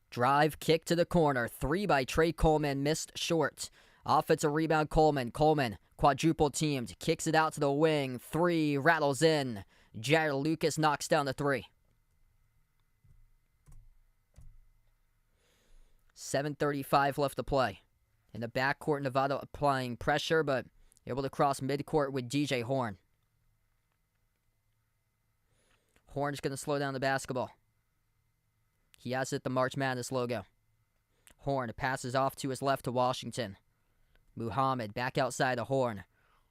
Drive, kick to the corner. Three by Trey Coleman, missed short. Offensive rebound, Coleman. Coleman, quadruple teamed. Kicks it out to the wing. Three, rattles in. Jared Lucas knocks down the three. 7:35 left to play. In the backcourt, Nevada applying pressure, but able to cross midcourt with DJ Horn. Horn's going to slow down the basketball. He has it, the March Madness logo. Horn passes off to his left to Washington. Muhammad back outside to Horn.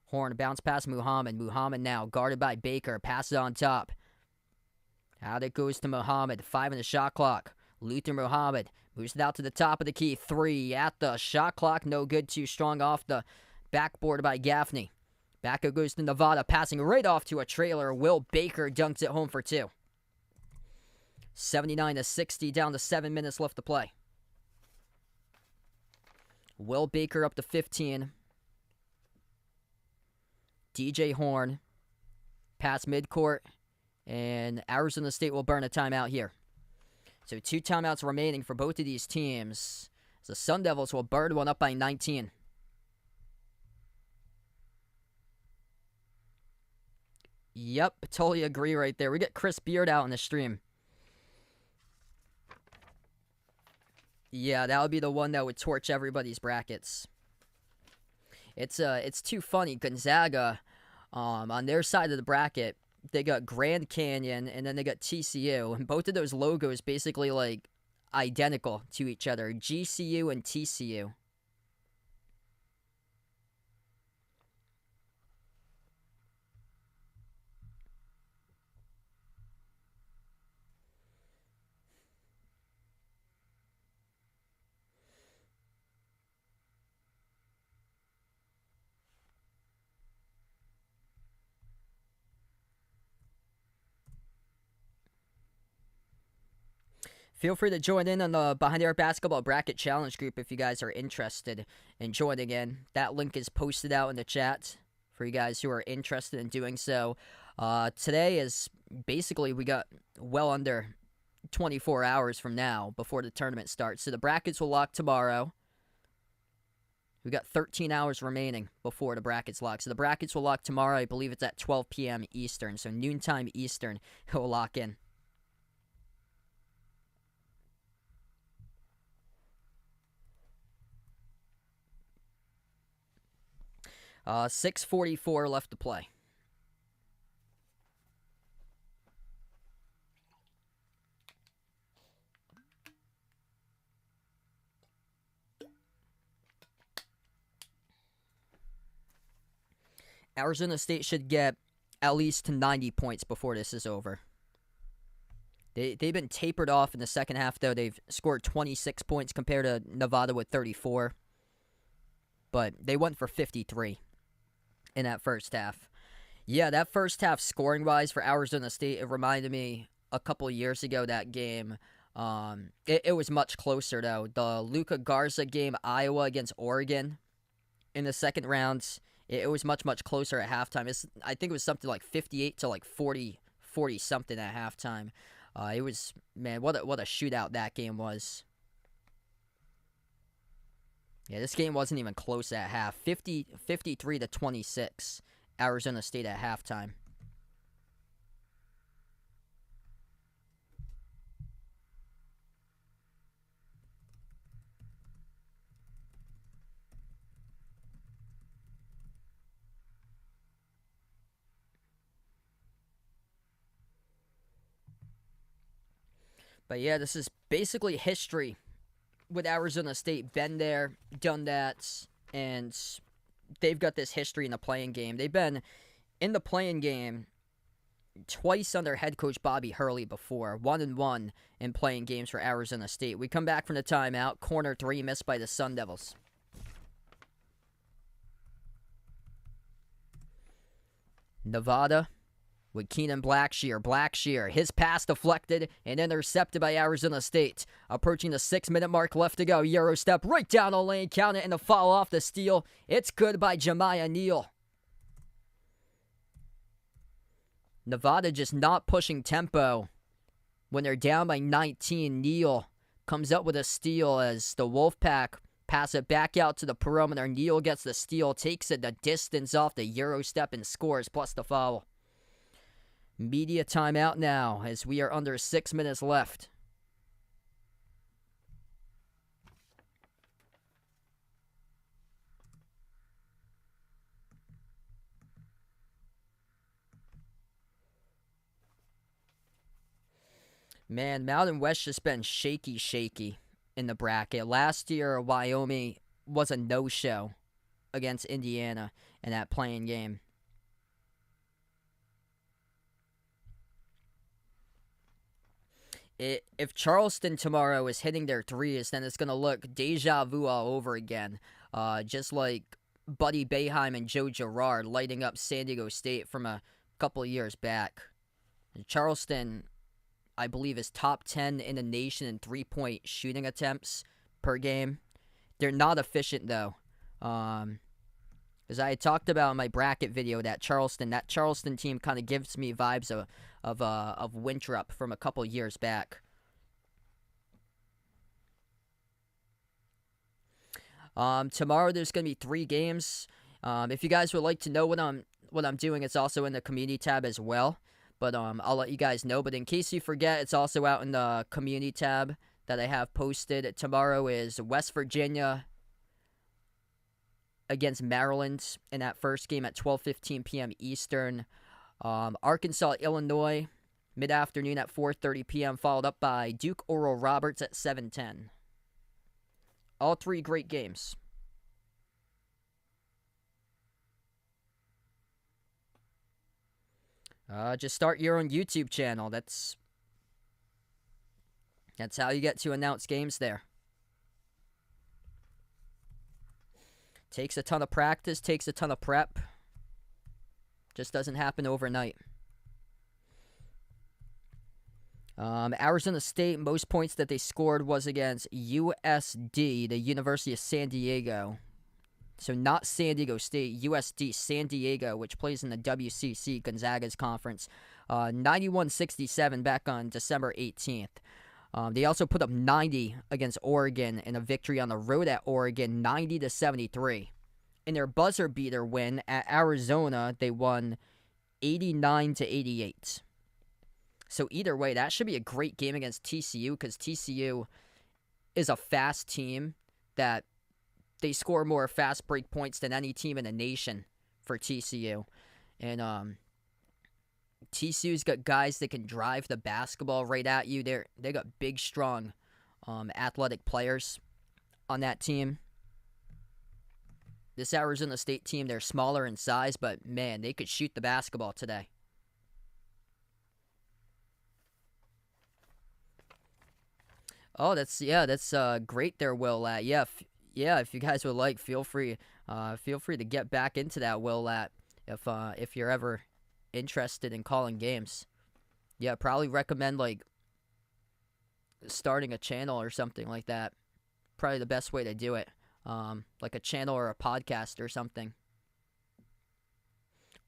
Horn bounce past Muhammad. Muhammad now guarded by Baker. Passes on top. Out it goes to Muhammad. 5 in the shot clock. Luther Muhammad moves it out to the top of the key. 3 at the shot clock. No good. Too strong off the backboard by Gaffney. Back it goes to Nevada. Passing right off to a trailer. Will Baker dunks it home for 2. 79-60, down to 7 minutes left to play. Will Baker up to 15. DJ Horn, past midcourt, and Arizona State will burn a timeout here. So 2 timeouts remaining for both of these teams. The Sun Devils will burn one up by 19. Yep, totally agree right there. We get Chris Beard out in the stream. Yeah, that would be the one that would torch everybody's brackets. It's too funny. Gonzaga, on their side of the bracket, they got Grand Canyon and then they got TCU, and both of those logos basically like identical to each other. GCU and TCU. Feel free to join in on the Behind the Arc Basketball Bracket Challenge group if you guys are interested in joining in. That link is posted out in the chat for you guys who are interested in doing so. Today is basically, we got well under 24 hours from now before the tournament starts. So the brackets will lock tomorrow. We got 13 hours remaining before the brackets lock. So the brackets will lock tomorrow. I believe it's at 12 p.m. Eastern. So noontime Eastern, it will lock in. $6:44 left to play. Arizona State should get at least to 90 points before this is over. They've been tapered off in the second half, though. They've scored 26 points compared to Nevada with 34. But they went for 53 in that first half. Yeah, that first half scoring-wise for Arizona State, it reminded me a couple of years ago, that game. It was much closer, though. The Luka Garza game, Iowa against Oregon in the second round, it was much, much closer at halftime. I think it was something like 58 to like 40-something at halftime. It was, man, what a shootout that game was. Yeah, this game wasn't even close at half. 53 to 26, Arizona State at halftime. But yeah, this is basically history with Arizona State. Been there, done that, and they've got this history in the playing game. They've been in the playing game twice under head coach Bobby Hurley before. 1-1 in playing games for Arizona State. We come back from the timeout. Corner three missed by the Sun Devils. Nevada with Keenan Blackshear. Blackshear, his pass deflected and intercepted by Arizona State. Approaching the 6-minute mark, left to go. Euro step right down the lane, count it, and the foul off the steal. It's good by Jemiah Neal. Nevada just not pushing tempo when they're down by 19. Neal comes up with a steal as the Wolfpack pass it back out to the perimeter. Neal gets the steal, takes it the distance off the Euro step and scores, plus the foul. Media timeout now as we are under 6 minutes left. Man, Mountain West just been shaky in the bracket. Last year, Wyoming was a no-show against Indiana in that playing game. If Charleston tomorrow is hitting their threes, then it's going to look deja vu all over again. Just like Buddy Boeheim and Joe Girard lighting up San Diego State from a couple of years back. Charleston, I believe, is top 10 in the nation in three-point shooting attempts per game. They're not efficient, though. As I had talked about in my bracket video, that Charleston team kind of gives me vibes of Winthrop from a couple years back. Tomorrow there's going to be 3 games. If you guys would like to know what I'm doing, it's also in the community tab as well. But I'll let you guys know. But in case you forget, it's also out in the community tab that I have posted. Tomorrow is West Virginia against Maryland in that first game at 12:15 p.m. Eastern. Arkansas, Illinois, mid-afternoon at 4:30 p.m., followed up by Duke Oral Roberts at 7:10. All 3 great games. Just start your own YouTube channel. That's how you get to announce games there. Takes a ton of practice, takes a ton of prep. Just doesn't happen overnight. Arizona State, most points that they scored was against USD, the University of San Diego. So not San Diego State, USD San Diego, which plays in the WCC, Gonzaga's conference. 91-67 back on December 18th. They also put up 90 against Oregon in a victory on the road at Oregon, 90-73. In their buzzer beater win at Arizona, they won 89-88. So either way, that should be a great game against TCU because TCU is a fast team that they score more fast break points than any team in the nation for TCU. And TCU's got guys that can drive the basketball right at you. They got big, strong, athletic players on that team. This Arizona State team, they're smaller in size, but man, they could shoot the basketball today. Oh, that's great there, Will. If you guys would like, feel free to get back into that, Will. If you're ever interested in calling games, yeah, probably recommend like starting a channel or something like that. Probably the best way to do it, like a channel or a podcast or something.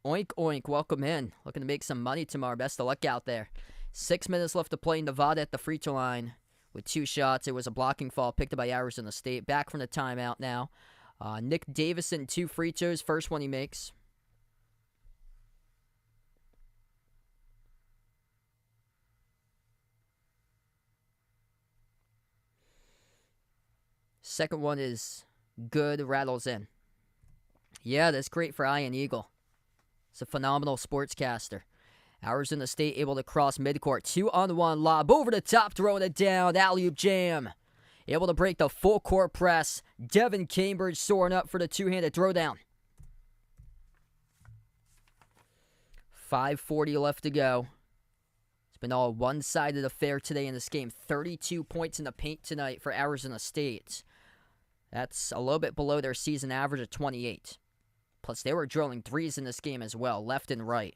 Oink oink, welcome in. Looking to make some money tomorrow. Best of luck out there. 6 minutes left to play. Nevada at the free throw line with 2 shots. It was a blocking foul picked up by Arizona State. Back from the timeout now. Nick Davison, 2 free throws. First one he makes. Second one is good, rattles in. Yeah, that's great for Ian Eagle. It's a phenomenal sportscaster. Arizona State able to cross midcourt. 2-on-1 lob over the top, throwing it down. Alley-oop jam. Able to break the full court press. Devin Cambridge soaring up for the two-handed throwdown. 5:40 left to go. It's been all one-sided affair today in this game. 32 points in the paint tonight for Arizona State. That's a little bit below their season average of 28. Plus, they were drilling threes in this game as well, left and right.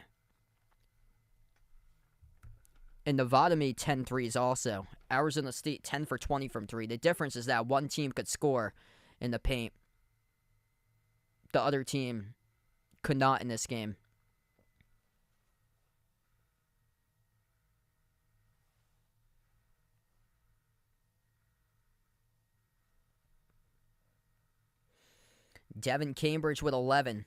And Nevada made 10 threes also. Arizona State 10 for 20 from 3. The difference is that one team could score in the paint. The other team could not in this game. Devin Cambridge with 11.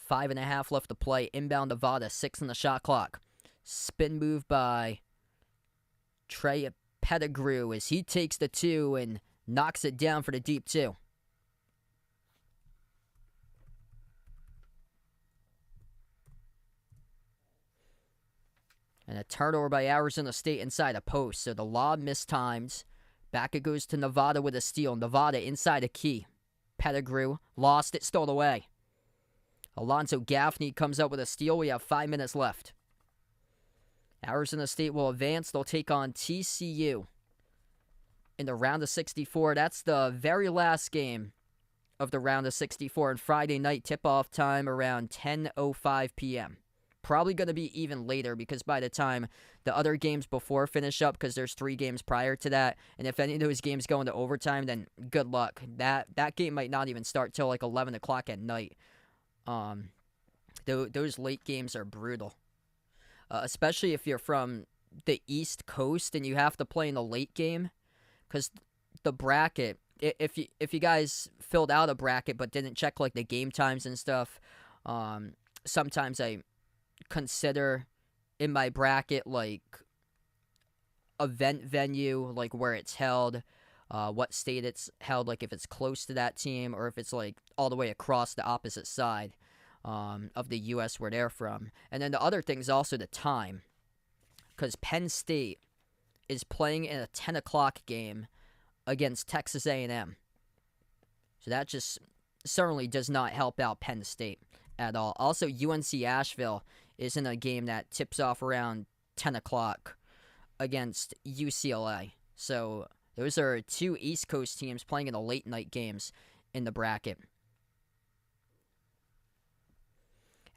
5.5 left to play. Inbound Nevada, 6 on the shot clock. Spin move by Trey Pettigrew as he takes the 2 and knocks it down for the deep 2. And a turnover by Arizona State inside a post. So the lob mistimed. Back it goes to Nevada with a steal. Nevada inside a key. Pettigrew lost it, stole away. Alonzo Gaffney comes up with a steal. We have 5 minutes left. Arizona State will advance. They'll take on TCU in the round of 64. That's the very last game of the round of 64. And Friday night tip-off time around 10:05 p.m. Probably going to be even later because by the time the other games before finish up, because there's 3 games prior to that, and if any of those games go into overtime, then good luck. That game might not even start till like 11 o'clock at night. Those late games are brutal, especially if you're from the East Coast and you have to play in the late game, because the bracket. If you guys filled out a bracket but didn't check like the game times and stuff, sometimes I consider in my bracket like event venue, like where it's held, what state it's held, like if it's close to that team or if it's like all the way across the opposite side of the U.S. where they're from. And then the other thing is also the time, because Penn State is playing in a 10 o'clock game against Texas A&M. So that just certainly does not help out Penn State at all. Also, UNC Asheville is in a game that tips off around 10 o'clock against UCLA. So those are 2 East Coast teams playing in the late night games in the bracket.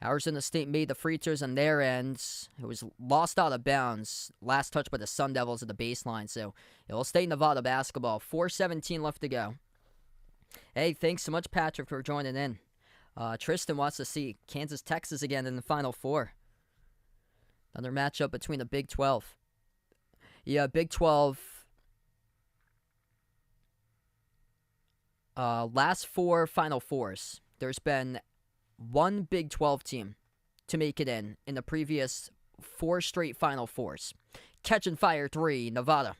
Arizona State made the free throws on their ends. It was lost out of bounds. Last touch by the Sun Devils at the baseline. So it will stay Nevada basketball. 4:17 left to go. Hey, thanks so much, Patrick, for joining in. Tristan wants to see Kansas, Texas again in the Final Four. Another matchup between the Big 12. Yeah, Big 12. Last 4 Final Fours. There's been one Big 12 team to make it in the previous 4 straight Final Fours. Catch and fire 3, Nevada.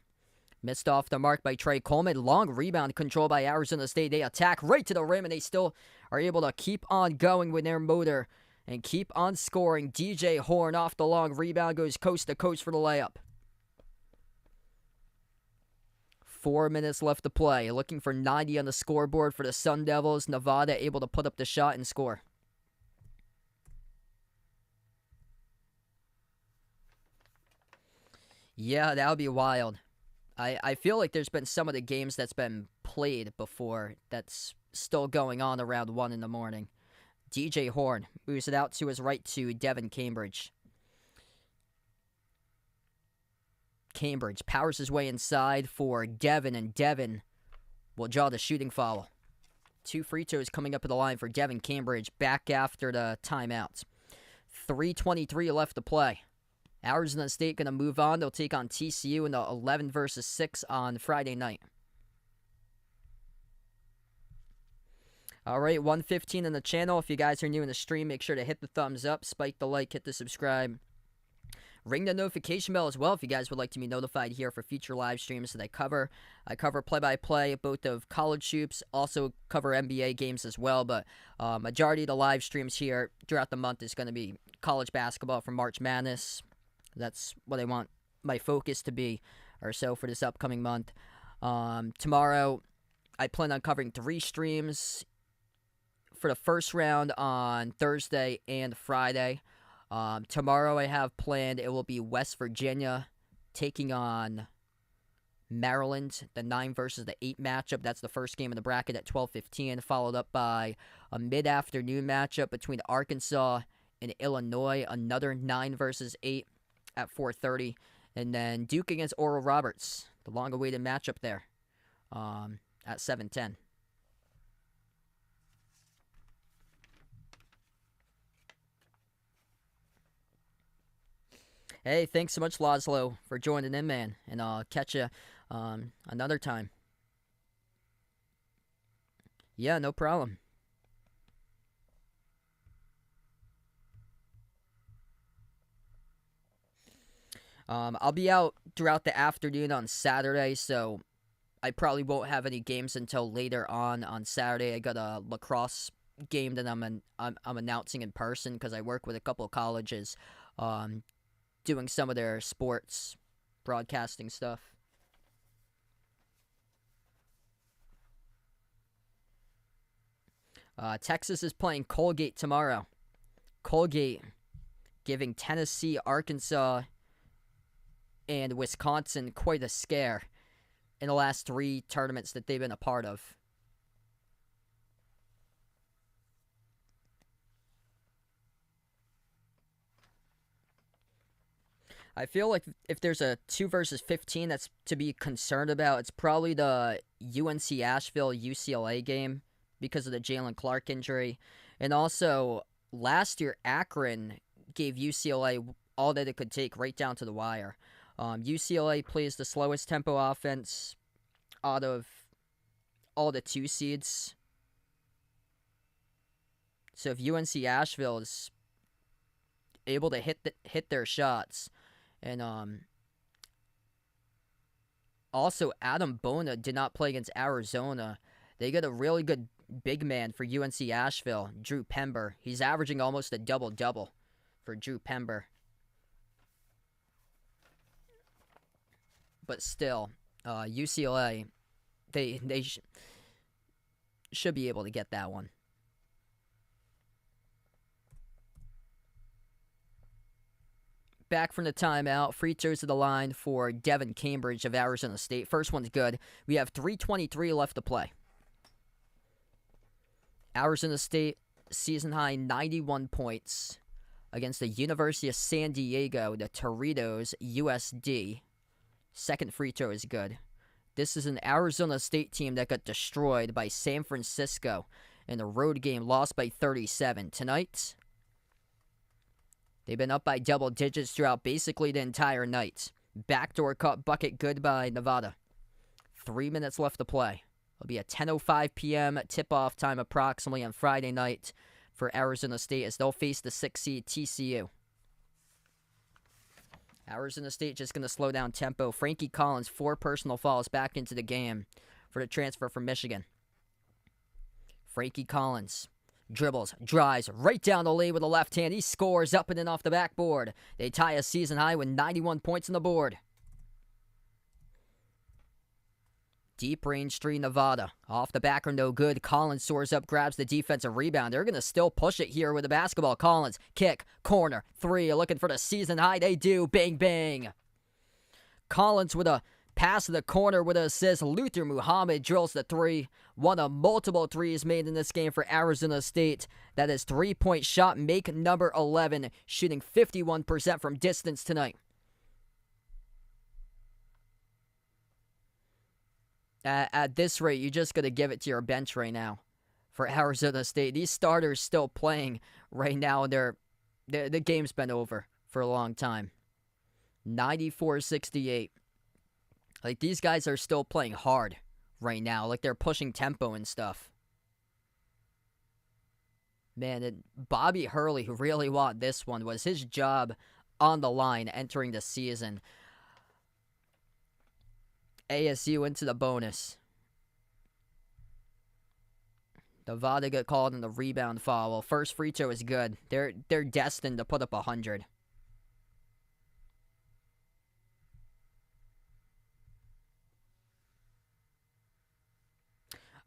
Missed off the mark by Trey Coleman. Long rebound control by Arizona State. They attack right to the rim, and they still are able to keep on going with their motor and keep on scoring. DJ Horn off the long rebound goes coast to coast for the layup. 4 minutes left to play. Looking for 90 on the scoreboard for the Sun Devils. Nevada able to put up the shot and score. Yeah, that would be wild. I feel like there's been some of the games that's been played before that's still going on around 1 in the morning. DJ Horn moves it out to his right to Devin Cambridge. Cambridge powers his way inside for Devin, and Devin will draw the shooting foul. 2 free throws coming up at the line for Devin Cambridge back after the timeout. 3:23 left to play. Arizona State going to move on. They'll take on TCU in the 11 versus 6 on Friday night. All right, 1:15 in the channel. If you guys are new in the stream, make sure to hit the thumbs up, spike the like, hit the subscribe. Ring the notification bell as well if you guys would like to be notified here for future live streams that I cover. I cover play-by-play, both of college hoops, also cover NBA games as well, but majority of the live streams here throughout the month is going to be college basketball from March Madness. That's what I want my focus to be or so for this upcoming month. Tomorrow, I plan on covering 3 streams for the first round on Thursday and Friday. Tomorrow I have planned, it will be West Virginia taking on Maryland, the 9 versus the 8 matchup. That's the first game in the bracket at 12:15, followed up by a mid-afternoon matchup between Arkansas and Illinois, another 9 versus 8 at 4:30, and then Duke against Oral Roberts, the long-awaited matchup there, at 7:10. Hey, thanks so much, Laszlo, for joining in, man, and I'll catch you another time. Yeah, no problem. I'll be out throughout the afternoon on Saturday, so I probably won't have any games until later on Saturday. I got a lacrosse game that I'm announcing in person because I work with a couple of colleges doing some of their sports broadcasting stuff. Texas is playing Colgate tomorrow. Colgate giving Tennessee, Arkansas, and Wisconsin quite a scare in the last 3 tournaments that they've been a part of. I feel like if there's a 2 versus 15 that's to be concerned about, it's probably the UNC Asheville UCLA game because of the Jalen Clark injury. And also, last year, Akron gave UCLA all that it could take right down to the wire. UCLA plays the slowest tempo offense out of all the 2 seeds. So if UNC Asheville is able to hit their shots, and also Adam Bona did not play against Arizona. They got a really good big man for UNC Asheville, Drew Pember. He's averaging almost a double-double for Drew Pember. But still, UCLA, they should be able to get that one. Back from the timeout, free throws to the line for Devin Cambridge of Arizona State. First one's good. We have 3:23 left to play. Arizona State season high 91 points against the University of San Diego, the Toritos USD. Second free throw is good. This is an Arizona State team that got destroyed by San Francisco in a road game, lost by 37. Tonight, they've been up by double digits throughout basically the entire night. Backdoor cut bucket, good by Nevada. 3 minutes left to play. It'll be a 10:05 p.m. tip-off time approximately on Friday night for Arizona State as they'll face the 6 seed TCU. Arizona State just going to slow down tempo. Frankie Collins, 4 personal fouls back into the game for the transfer from Michigan. Frankie Collins dribbles, drives right down the lane with the left hand. He scores up and in off the backboard. They tie a season high with 91 points on the board. Deep range three, Nevada. Off the backer, no good. Collins soars up, grabs the defensive rebound. They're going to still push it here with the basketball. Collins, kick, corner, 3. Looking for the season high. They do. Bang, bang. Collins with a pass to the corner with an assist. Luther Muhammad drills the 3. One of multiple threes made in this game for Arizona State. That is 3-point shot, make number 11, shooting 51% from distance tonight. At this rate, you just got to give it to your bench right now for Arizona State. These starters still playing right now, and the game's been over for a long time. 94-68. Like, these guys are still playing hard right now. Like, they're pushing tempo and stuff. Man, and Bobby Hurley, who really won this one, was his job on the line entering the season. ASU into the bonus. Nevada got called in the rebound foul. Well, first free throw is good. They're destined to put up 100.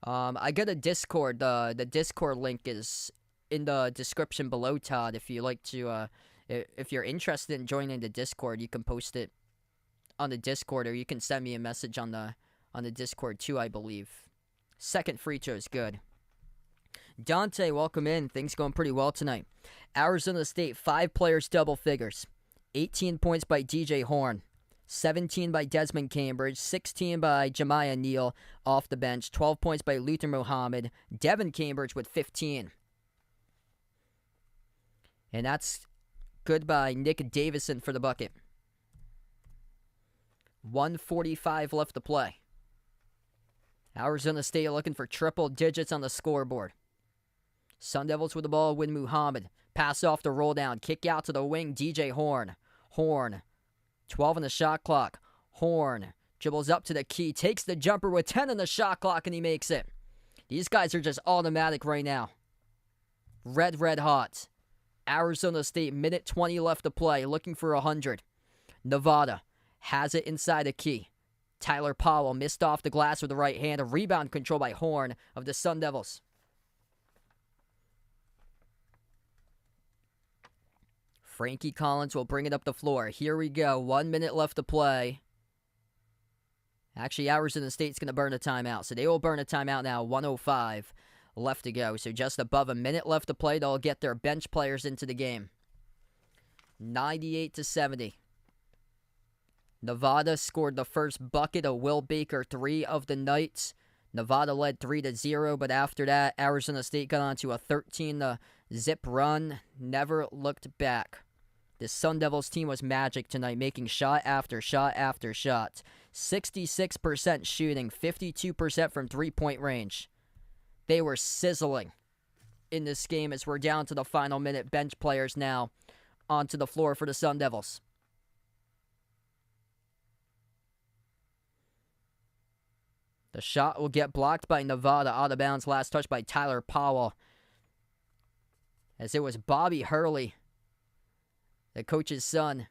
I got a Discord. The Discord link is in the description below, Todd. If you like to, if you're interested in joining the Discord, you can post it on the Discord, or you can send me a message on the Discord too, I believe. Second free throw is good. Dante, welcome in. Things going pretty well tonight. Arizona State, 5 players double figures. 18 points by DJ Horn. 17 by Desmond Cambridge. 16 by Jemiah Neal off the bench. 12 points by Luther Muhammad. Devin Cambridge with 15. And that's good by Nick Davison for the bucket. 1:45 left to play. Arizona State looking for triple digits on the scoreboard. Sun Devils with the ball, Win Muhammad. Pass off the roll down. Kick out to the wing, DJ Horn. Horn. 12 on the shot clock. Horn dribbles up to the key. Takes the jumper with 10 on the shot clock, and he makes it. These guys are just automatic right now. Red hot. Arizona State, minute 20 left to play. Looking for 100. Nevada has it inside the key. Tyler Powell missed off the glass with the right hand. A rebound control by Horn of the Sun Devils. Frankie Collins will bring it up the floor. Here we go. 1 minute left to play. Actually, Arizona State's going to burn a timeout. So they will burn a timeout now. 1:05 left to go. So just above a minute left to play. They'll get their bench players into the game. 98-70. Nevada scored the first bucket, a Will Baker 3 of the night. Nevada led 3-0, but after that, Arizona State got onto a 13-zip run. Never looked back. The Sun Devils team was magic tonight, making shot after shot after shot. 66% shooting, 52% from three-point range. They were sizzling in this game as we're down to the final minute. Bench players now onto the floor for the Sun Devils. The shot will get blocked by Nevada. Out of bounds. Last touch by Tyler Powell. As it was Bobby Hurley, the coach's son.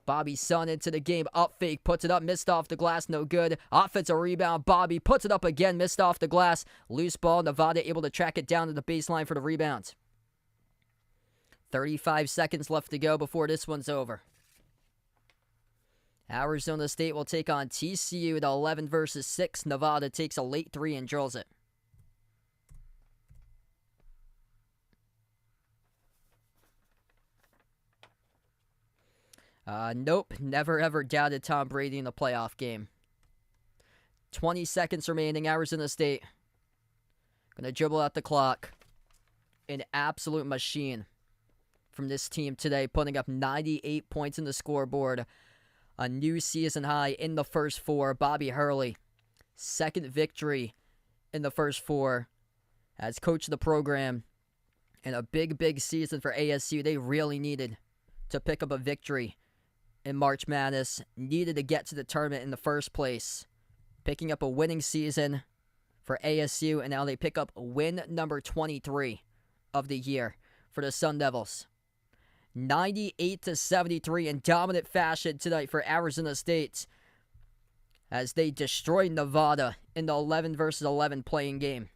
Bobby's son into the game. Up fake. Puts it up. Missed off the glass. No good. Offensive rebound. Bobby puts it up again. Missed off the glass. Loose ball. Nevada able to track it down to the baseline for the rebound. 35 seconds left to go before this one's over. Arizona State will take on TCU at 11 versus 6. Nevada takes a late 3 and drills it. Nope, never ever doubted Tom Brady in the playoff game. 20 seconds remaining, Arizona State. Gonna dribble out the clock. An absolute machine from this team today, putting up 98 points in the scoreboard. A new season high in the first four. Bobby Hurley, second victory in the first four as coach of the program. And a big, big season for ASU. They really needed to pick up a victory in March Madness. Needed to get to the tournament in the first place. Picking up a winning season for ASU, and now they pick up win number 23 of the year for the Sun Devils. 98-73 in dominant fashion tonight for Arizona State as they destroy Nevada in the 11 versus 11 playing game.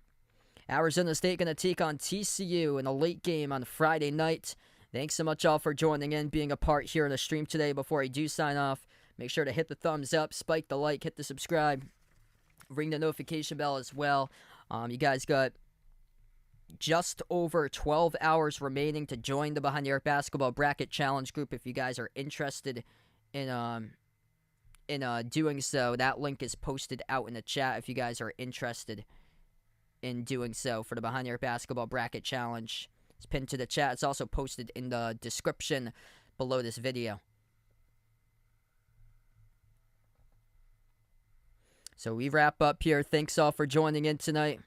Arizona State going to take on TCU in a late game on Friday night. Thanks so much all for joining in, being a part here in the stream today. Before I do sign off, make sure to hit the thumbs up, spike the like, hit the subscribe, ring the notification bell as well. You guys got just over 12 hours remaining to join the Behind the Arc Basketball Bracket Challenge group if you guys are interested in doing so. That link is posted out in the chat if you guys are interested in doing so for the Behind the Arc Basketball Bracket Challenge. It's pinned to the chat. It's also posted in the description below this video. So we wrap up here. Thanks all for joining in tonight,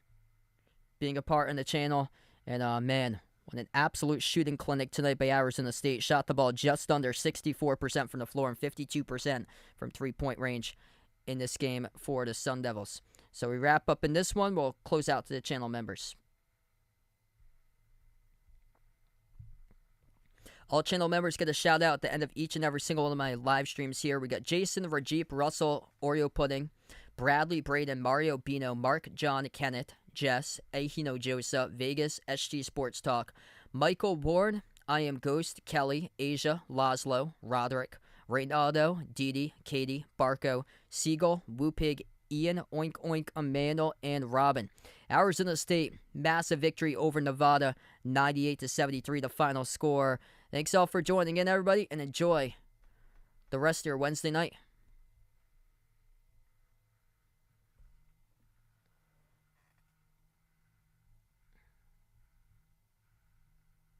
being a part in the channel. And man, what an absolute shooting clinic tonight by Arizona State. Shot the ball just under 64% from the floor and 52% from three-point range in this game for the Sun Devils. So we wrap up in this one. We'll close out to the channel members. All channel members get a shout out at the end of each and every single one of my live streams here. We got Jason, Rajeep, Russell, Oreo Pudding, Bradley, Braden, Mario, Bino, Mark, John, Kenneth, Jess, Ahino Joseph, Vegas, SG Sports Talk, Michael Ward, I Am Ghost, Kelly, Asia, Laszlo, Roderick, Reynaldo, Didi, Katie, Barco, Siegel, Woopig, Ian, Oink Oink, Emmanuel, and Robin. Arizona State, massive victory over Nevada, 98-73, the final score. Thanks all for joining in, everybody, and enjoy the rest of your Wednesday night.